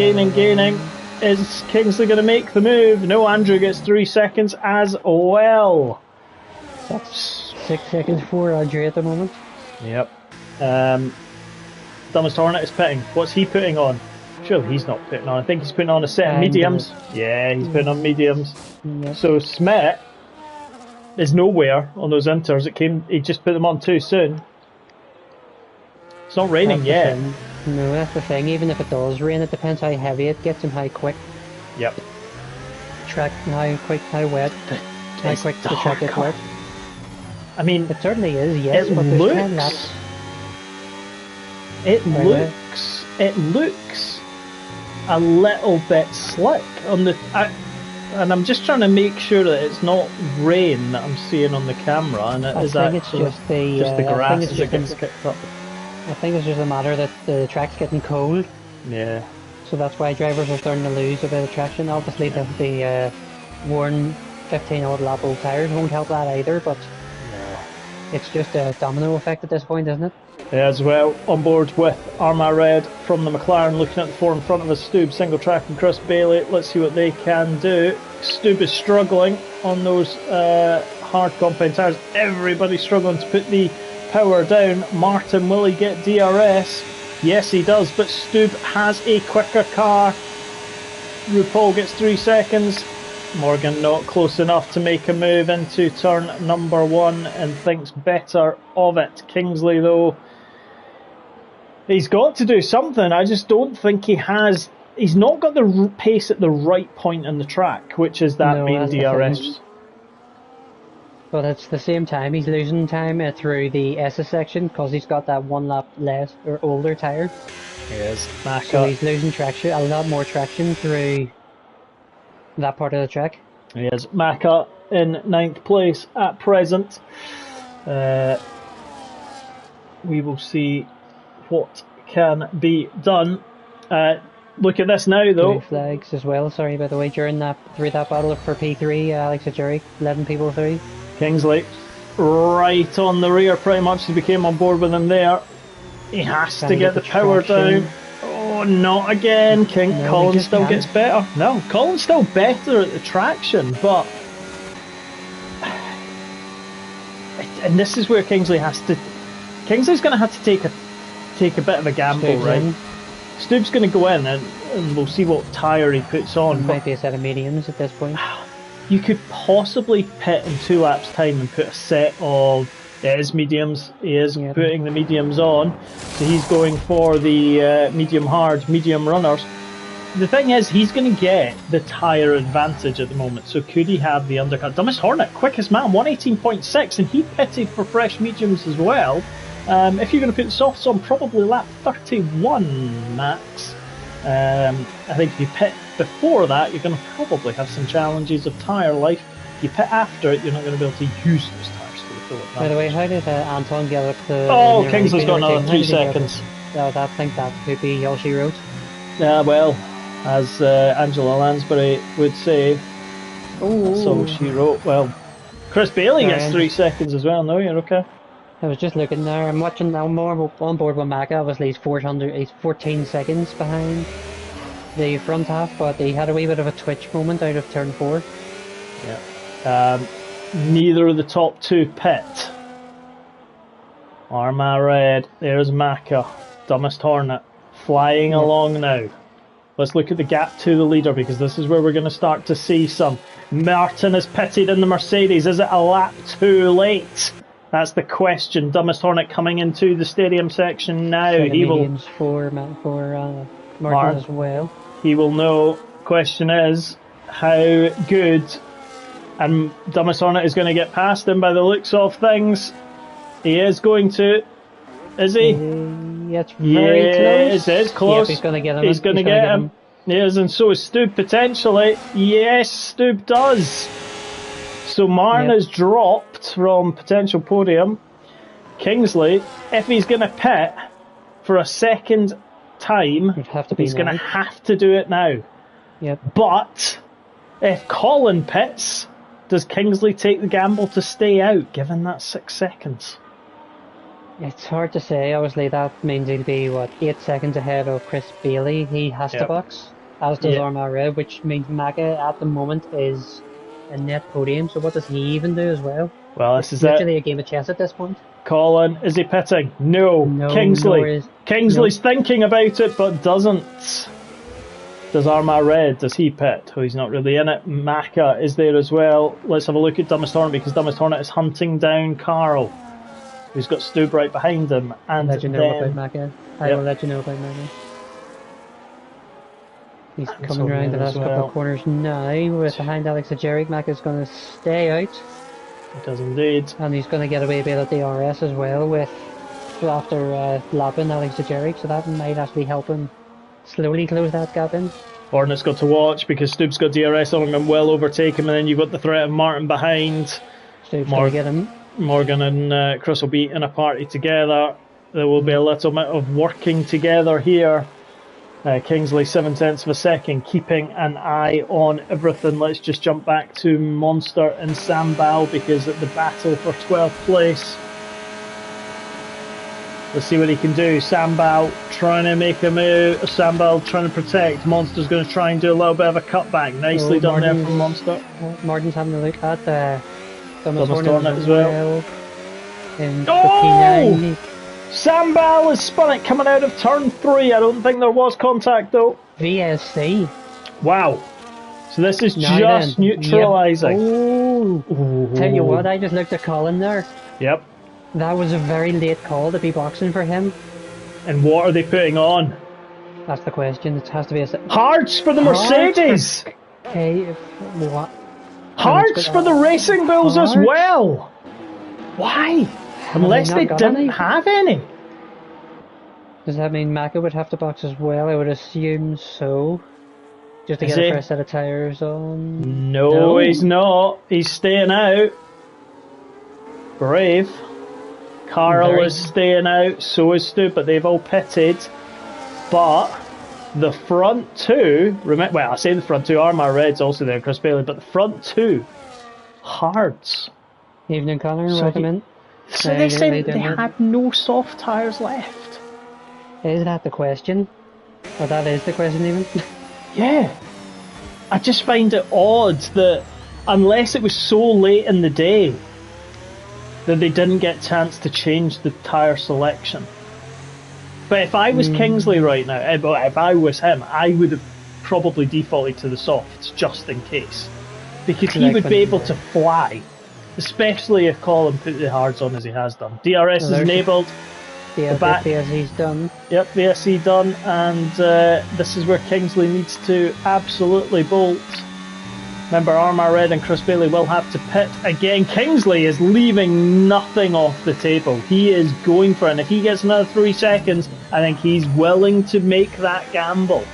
Is Kingsley going to make the move? No, Andrew gets 3 seconds as well. That's 6 seconds for Andrew at the moment. Yep. Dumbest Hornet is pitting. What's he putting on? Surely he's not putting on. I think he's putting on a set of mediums. Yeah, he's putting on mediums. Yep. So Smith is nowhere on those inters. He just put them on too soon. It's not raining yet. No, that's the thing. Even if it does rain, it depends how heavy it gets and how quick. Yep. Track, how quick, how wet. how quick the track gets wet. I mean, It certainly is, yes, but there's 10 laps. It looks a little bit slick on the, and I'm just trying to make sure that it's not rain that I'm seeing on the camera, and it is actually just the grass as it gets kicked up. I think it's just a matter that the track's getting cold. Yeah. So that's why drivers are starting to lose a bit of traction. Obviously, the worn 15 odd lap old tyres won't help that either, but it's just a domino effect at this point, isn't it? Yeah, as well, on board with Arma Red from the McLaren, looking at the four in front of us, Stube, Single Track and Chris Bailey. Let's see what they can do. Stube is struggling on those hard compound tyres. Everybody's struggling to put the power down. Martin, will he get DRS? Yes, he does, but Stube has a quicker car. RuPaul gets 3 seconds. Morgan not close enough to make a move into turn number 1 and thinks better of it. Kingsley, though, he's got to do something. I just don't think he has. He's not got the pace at the right point in the track, which is that main DRS. But at the same time, he's losing time through the SS section because he's got that 1 lap less or older tyre. He is. So he's losing traction, a lot more traction through that part of the track. He is. Maka in 9th place at present. We will see what can be done. Look at this now, though. 2 flags as well. Sorry, by the way, through that battle for P3, Alex Ajuri, 11 people through. Kingsley right on the rear, pretty much. He became on board with him there. He has to get the power down. Oh, not again. Colin still gets better. No, Colin's still better at the traction, but... And this is where Kingsley has to... Kingsley's going to have to take a bit of a gamble, Stube's right? Stube's going to go in and we'll see what tyre he puts on. Might be a set of mediums at this point. You could possibly pit in 2 laps time and put a set of... It is mediums. He is putting the mediums on. So he's going for the medium hard, medium runners. The thing is, he's going to get the tyre advantage at the moment. So could he have the undercut? Dumbest Hornet, quickest man, 118.6, and he pitted for fresh mediums as well. If you're going to put softs on, probably lap 31 max. I think if you pit before that, you're going to probably have some challenges of tyre life. If you pit after it, you're not going to be able to use those tyres. By the way, how did Anton get up the... Oh, Kingsley's got another 3 seconds. I think that could be all she wrote. Yeah, well, as Angela Lansbury would say, that's all she wrote. Well, Chris Bailey gets 3 seconds as well. No, you're okay. I was just looking there. I'm watching now. More on board with Maka. Obviously, he's 14 seconds behind the front half, but he had a wee bit of a twitch moment out of turn 4. Yeah. Neither of the top 2 pit. Arma Red. There's Maka. Dumbest Hornet. Flying along now. Let's look at the gap to the leader, because this is where we're going to start to see some. Martin is pitted in the Mercedes. Is it a lap too late? That's the question. Dumbest Hornet coming into the stadium section now. He will for Martin as well. He will know. Question is how good. And Dumbest Hornet is going to get past him by the looks of things. He is going to. Is he? It's very close. It is close. Yep, he's going to get him. He's going to get him. Yes, and so is Stube potentially. Yes, Stube does. So Martin has dropped from potential podium. Kingsley, if he's going to pit for a second time, he's going to have to do it now. Yep. But if Colin pits, does Kingsley take the gamble to stay out, given that 6 seconds? It's hard to say. Obviously, that means he'll be, 8 seconds ahead of Chris Bailey. He has to box, as does Arma Red, which means Maka at the moment is a net podium. So what does he even do as well? Well, this is literally a game of chess at this point. Colin, is he pitting? No. Kingsley. Kingsley's thinking about it, but doesn't. Does Arma Red, does he pit? Oh, he's not really in it. Maka is there as well. Let's have a look at Dumbest Hornet, because Dumbest Hornet is hunting down Carl, who's got Stube right behind him. And I'll let you know about Maka. I will let you know about Maka. He's coming around the last couple of corners now with behind Alex Ajeric. Mac is going to stay out. He does indeed. And he's going to get away a bit of DRS as well after lapping Alex Ajeric, so that might actually help him slowly close that gap in. Hornet's got to watch because Stoop's got DRS on him and will overtake him, and then you've got the threat of Martin behind. Stoop's going to get him. Morgan and Chris will be in a party together. There will be a little bit of working together here. Kingsley 7/10 of a second, keeping an eye on everything. Let's just jump back to Monster and Sambal because at the battle for 12th place. Let's see what he can do. Sambal trying to make a move. Sambal trying to protect. Monster's going to try and do a little bit of a cutback. Nicely done there from Monster. Martin's having a look at the Thomas Hornet as well. In oh! Sambal has spun it coming out of turn 3. I don't think there was contact though. VSC. Wow. So this is just neutralising. Yep. Oh. Tell you what, I just looked at Colin there. Yep. That was a very late call to be boxing for him. And what are they putting on? That's the question. It has to be a... Hearts for the Mercedes! Okay, what? Hearts for the Racing Bulls as well! Why? Unless they didn't have any. Does that mean Maka would have to box as well? I would assume so. Just to get a fresh set of tyres on. No, he's not. He's staying out. Brave. Carl is staying out, so is Stu, but they've all pitted. But the front two, well, I say the front two, Armagh Red's also there, Chris Bailey, but the front two, Hards. Evening, Connor, welcome in. So they said they had no soft tyres left. Is that the question? Or that is the question even? Yeah. I just find it odd that unless it was so late in the day that they didn't get a chance to change the tyre selection. But if I was Kingsley right now, if I was him, I would have probably defaulted to the softs just in case. Because he would be able to fly. Especially if Colin put the hards on as he has done. DRS is enabled. Yeah, the VSC's done. Yep, VSC done. And this is where Kingsley needs to absolutely bolt. Remember, Armagh Red and Chris Bailey will have to pit again. Kingsley is leaving nothing off the table. He is going for it. And if he gets another 3 seconds, I think he's willing to make that gamble.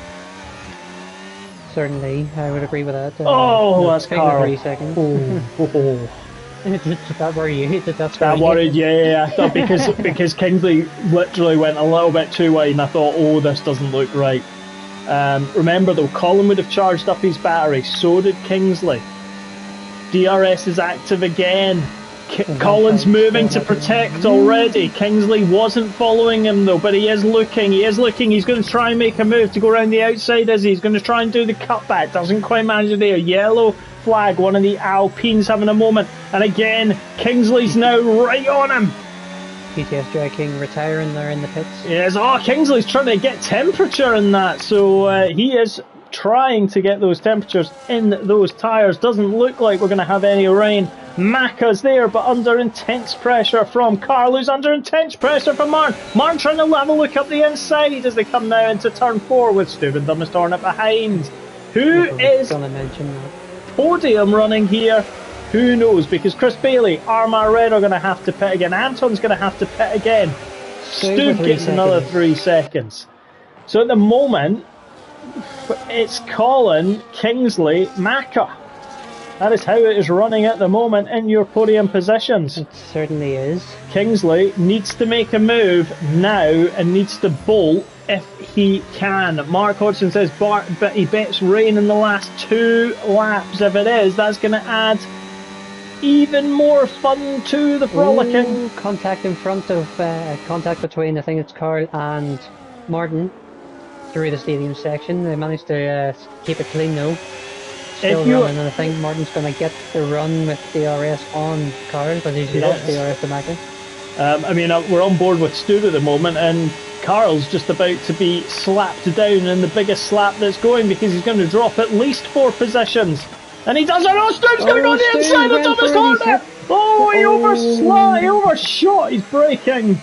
Certainly, I would agree with that. That's Carl. 3 seconds. Did that worry you? That worried, yeah. I thought because Kingsley literally went a little bit too wide, and I thought, this doesn't look right. Remember though, Colin would have charged up his battery, so did Kingsley. DRS is active again. Colin's moving to protect already. Kingsley wasn't following him though, but he is looking. He's going to try and make a move to go around the outside, is he? He's going to try and do the cutback. Doesn't quite manage it there. Yellow flag, one of the Alpines having a moment. And again, Kingsley's now right on him. PTS Drag King retiring there in the pits. Yes, Kingsley's trying to get temperature in that, so he is trying to get those temperatures in those tyres. Doesn't look like we're going to have any rain. Macca's there, but under intense pressure from Carl, who's under intense pressure from Martin. Martin trying to have a look up the inside as they come now into turn 4 with Stu and Dumbest Hornet behind. Who is podium running here? Who knows? Because Chris Bailey, Armagh Red are going to have to pit again. Anton's going to have to pit again. Stu gets another 3 seconds. So at the moment, it's Colin, Kingsley, Macca. That is how it is running at the moment in your podium positions. It certainly is. Kingsley needs to make a move now and needs to bolt if he can. Mark Hodgson says but he bets rain in the last 2 laps. If it is, that's going to add even more fun to the frolicking. Contact in front of contact between, I think it's Carl and Martin through the stadium section. They managed to keep it clean though. Still running, and I think Martin's going to get the run with DRS on Carl, but he's lost DRS to Macca. We're on board with Stu at the moment, and Carl's just about to be slapped down in the biggest slap that's going because he's going to drop at least 4 positions. And he does it! Stu's going to go on the inside of Thomas Hornet! He overshot his braking.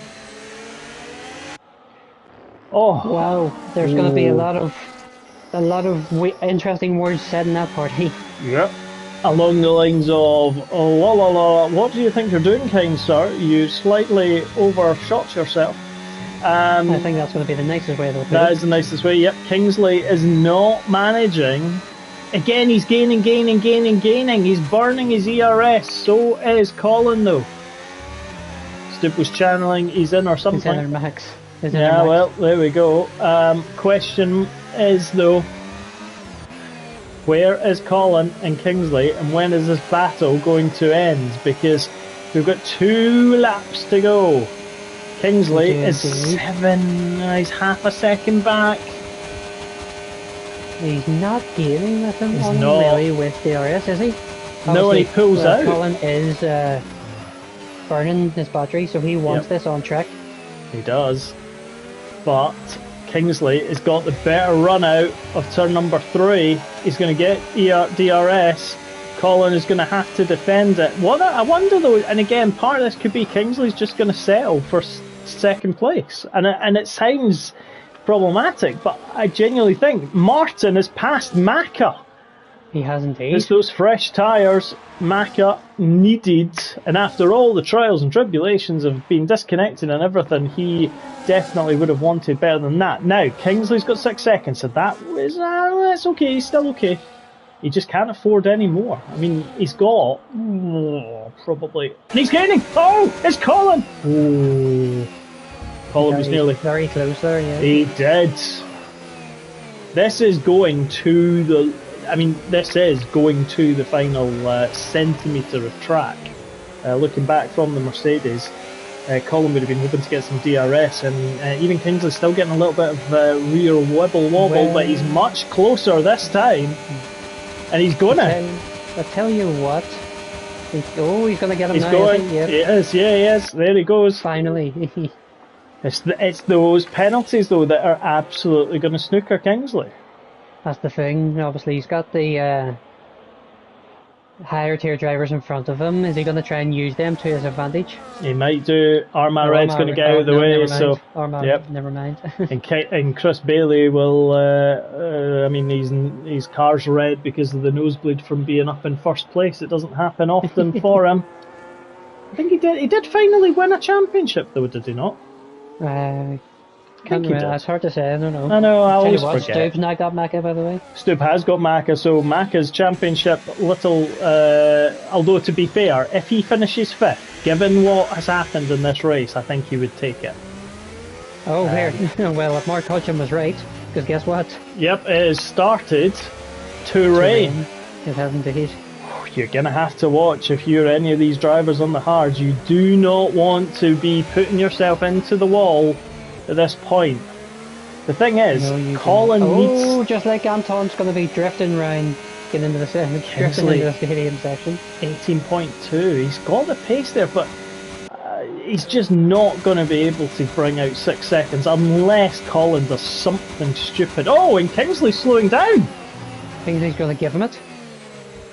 Wow, there's going to be a lot of a lot of interesting words said in that party. Yep. Along the lines of, oh, la la la, what do you think you're doing, kind sir? You slightly overshot yourself. I think that's going to be the nicest way to put it. That is the nicest way, yep. Kingsley is not managing. Again, he's gaining. He's burning his ERS. So is Colin, though. Stoop was channeling, he's in or something. He's in max. Yeah, well, there we go. Question is, though, where is Colin and Kingsley, and when is this battle going to end? Because we've got 2 laps to go. Kingsley is 7, he's half a second back. He's not gaining with him, he's not really with DRS, is he? Obviously, no, he pulls out. Colin is burning his battery, so he wants this on track. He does. But Kingsley has got the better run out of turn number 3. He's going to get DRS. Colin is going to have to defend it. What I wonder though, and again, part of this could be Kingsley's just going to settle for second place, and it sounds problematic, but I genuinely think Martin has passed Maka. He has indeed. It's those fresh tyres Maka needed, and after all the trials and tribulations of being disconnected and everything, he definitely would have wanted better than that. Now, Kingsley's got 6 seconds, so that's okay, he's still okay. He just can't afford any more. I mean, he's got probably, and he's gaining. Oh, it's Colin. Oh, Colin was nearly very close there. Yeah, he did. This is going to the. I mean, this is going to the final centimetre of track. Looking back from the Mercedes, Colin would have been hoping to get some DRS, and even Kingsley's still getting a little bit of rear wobble, but he's much closer this time. And he's gonna. I tell you what. He's gonna get him he's now. Going. Yep. He is. There he goes. Finally. It's those penalties though that are absolutely going to snooker Kingsley. That's the thing. Obviously, he's got the higher tier drivers in front of him. Is he going to try and use them to his advantage? He might do. Arma Red's going to get out of the way, so never mind. and Chris Bailey will. I mean, his car's red because of the nosebleed from being up in first place. It doesn't happen often for him. I think he did. He did finally win a championship, though, did he not? Can't remember. It's hard to say. I don't know. I know. I always forget. Stoop's now got Maka, by the way. Stoop has got Maka, so Maka's championship little. Although to be fair, if he finishes 5th, given what has happened in this race, I think he would take it. Oh, here. Well, if Mark Hodgson was right, because guess what? Yep, it has started to rain. It has indeed. You're going to have to watch if you're any of these drivers on the hards. You do not want to be putting yourself into the wall at this point. The thing is, Colin needs... Oh, just like Anton's going to be drifting around, getting into the stadium section. 18.2. He's got the pace there, but he's just not going to be able to bring out 6 seconds unless Colin does something stupid. Oh, and Kingsley's slowing down. Kingsley's going to give him it.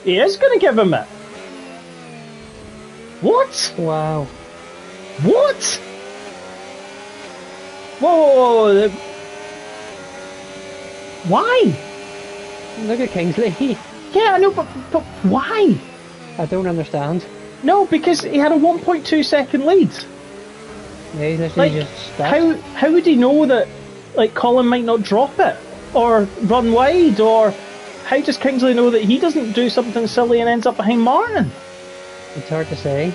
He is going to give him it. What? Wow. What? Whoa. Why? Look at Kingsley. Yeah, I know, but why? I don't understand. No, because he had a 1.2 second lead. Yeah, he literally just stopped. How would he know that, like, Colin might not drop it or run wide, or how does Kingsley know that he doesn't do something silly and ends up behind Martin? It's hard to say.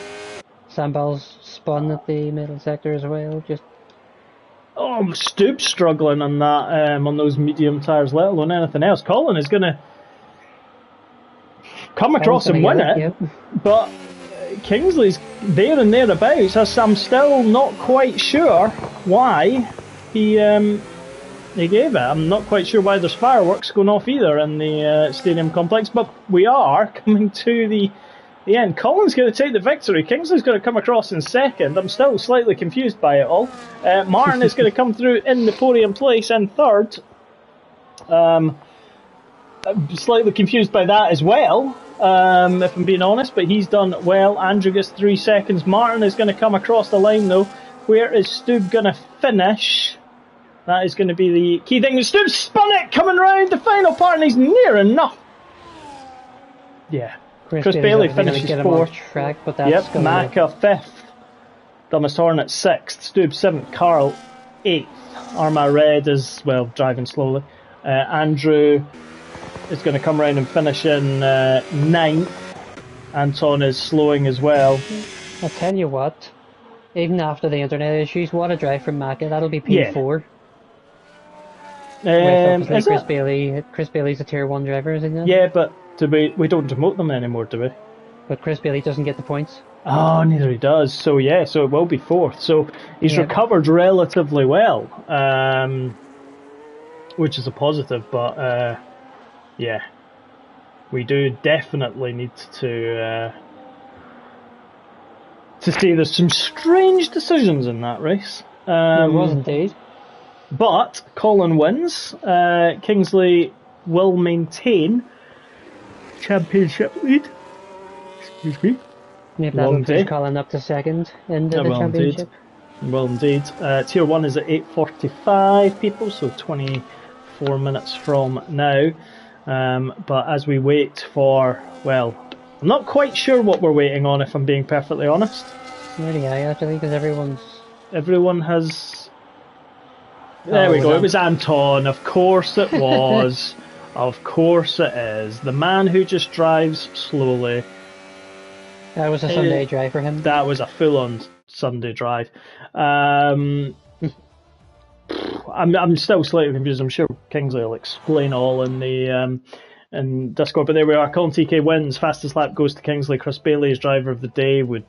Sambel's spun at the middle sector as well. Stoop's struggling on that, on those medium tyres, let alone anything else. Colin is going to come across and win it, yep. But Kingsley's there and thereabouts. I'm still not quite sure why he gave it. I'm not quite sure why there's fireworks going off either in the stadium complex, but we are coming to the end. Colin's going to take the victory. Kingsley's going to come across in second. I'm still slightly confused by it all. Martin is going to come through in the podium place in third. I'm slightly confused by that as well, if I'm being honest, but he's done well. Andrew gets 3 seconds. Martin is going to come across the line though. Where is Stu going to finish? That is going to be the key thing. Stu spun it, coming round the final part, and he's near enough. Yeah. Chris Bailey finishes 4th. Track, but that's yep, Maka 5th. Dumbest Hornet 6th. Stoob 7th. Carl 8th. Arma Red is, well, driving slowly. Andrew is going to come round and finish in 9th. Anton is slowing as well. I'll tell you what, even after the internet issues, what a drive from Maka. That'll be P4. With Chris Bailey. Chris Bailey's a tier 1 driver, isn't he? Yeah, but we don't demote them anymore, do we? But Chris Bailey doesn't get the points. Oh, neither he does. So yeah, so it will be 4th. So he's recovered relatively well, which is a positive. But yeah, we do definitely need to say there's some strange decisions in that race. There was indeed. But Colin wins. Kingsley will maintain championship lead. Excuse me. Yep, that'll push Colin up to 2nd in the championship. Well, indeed. Tier 1 is at 8:45 people, so 24 minutes from now. But as we wait for, well, I'm not quite sure what we're waiting on, if I'm being perfectly honest. Really, actually, because everyone has. There we go. It was Anton. Of course it was. Of course it is. The man who just drives slowly. That was a Sunday drive for him. That was a full-on Sunday drive. I'm still slightly confused. I'm sure Kingsley will explain all in the in Discord. But there we are. Colin TK wins. Fastest lap goes to Kingsley. Chris Bailey is driver of the day. Would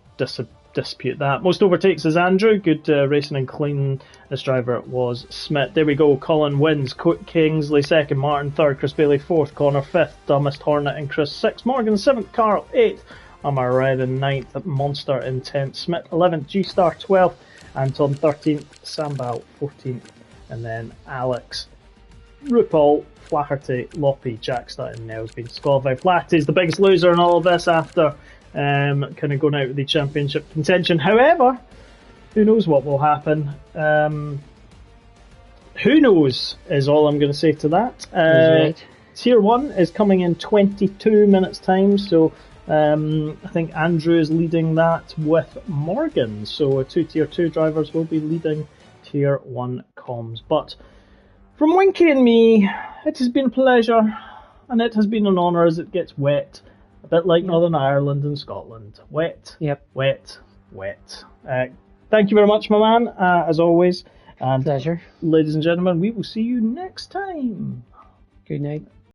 dispute that. Most overtakes is Andrew. Good racing and clean. This driver was Smith. There we go. Colin wins. Kingsley 2nd. Martin 3rd. Chris Bailey 4th. Connor 5th. Dumbest Hornet and Chris 6th. Morgan 7th. Carl 8th. Amar Red in 9th. Monster in 10th. Smith 11th. G-Star 12th. Anton 13th. Sambal 14th. And then Alex, RuPaul, Flaherty, Loppy, Jackstad and Nell's been disqualified. Flaherty is the biggest loser in all of this after kind of going out with the championship contention. However, who knows what will happen? Who knows is all I'm going to say to that. Right. Tier 1 is coming in 22 minutes time, so I think Andrew is leading that with Morgan. So 2 Tier 2 drivers will be leading Tier 1 comms. But from Winky and me, it has been a pleasure, and it has been an honour as it gets wet. A bit like Northern Ireland and Scotland. Wet, wet, wet. Thank you very much, my man, as always. And pleasure. Ladies and gentlemen, we will see you next time. Good night.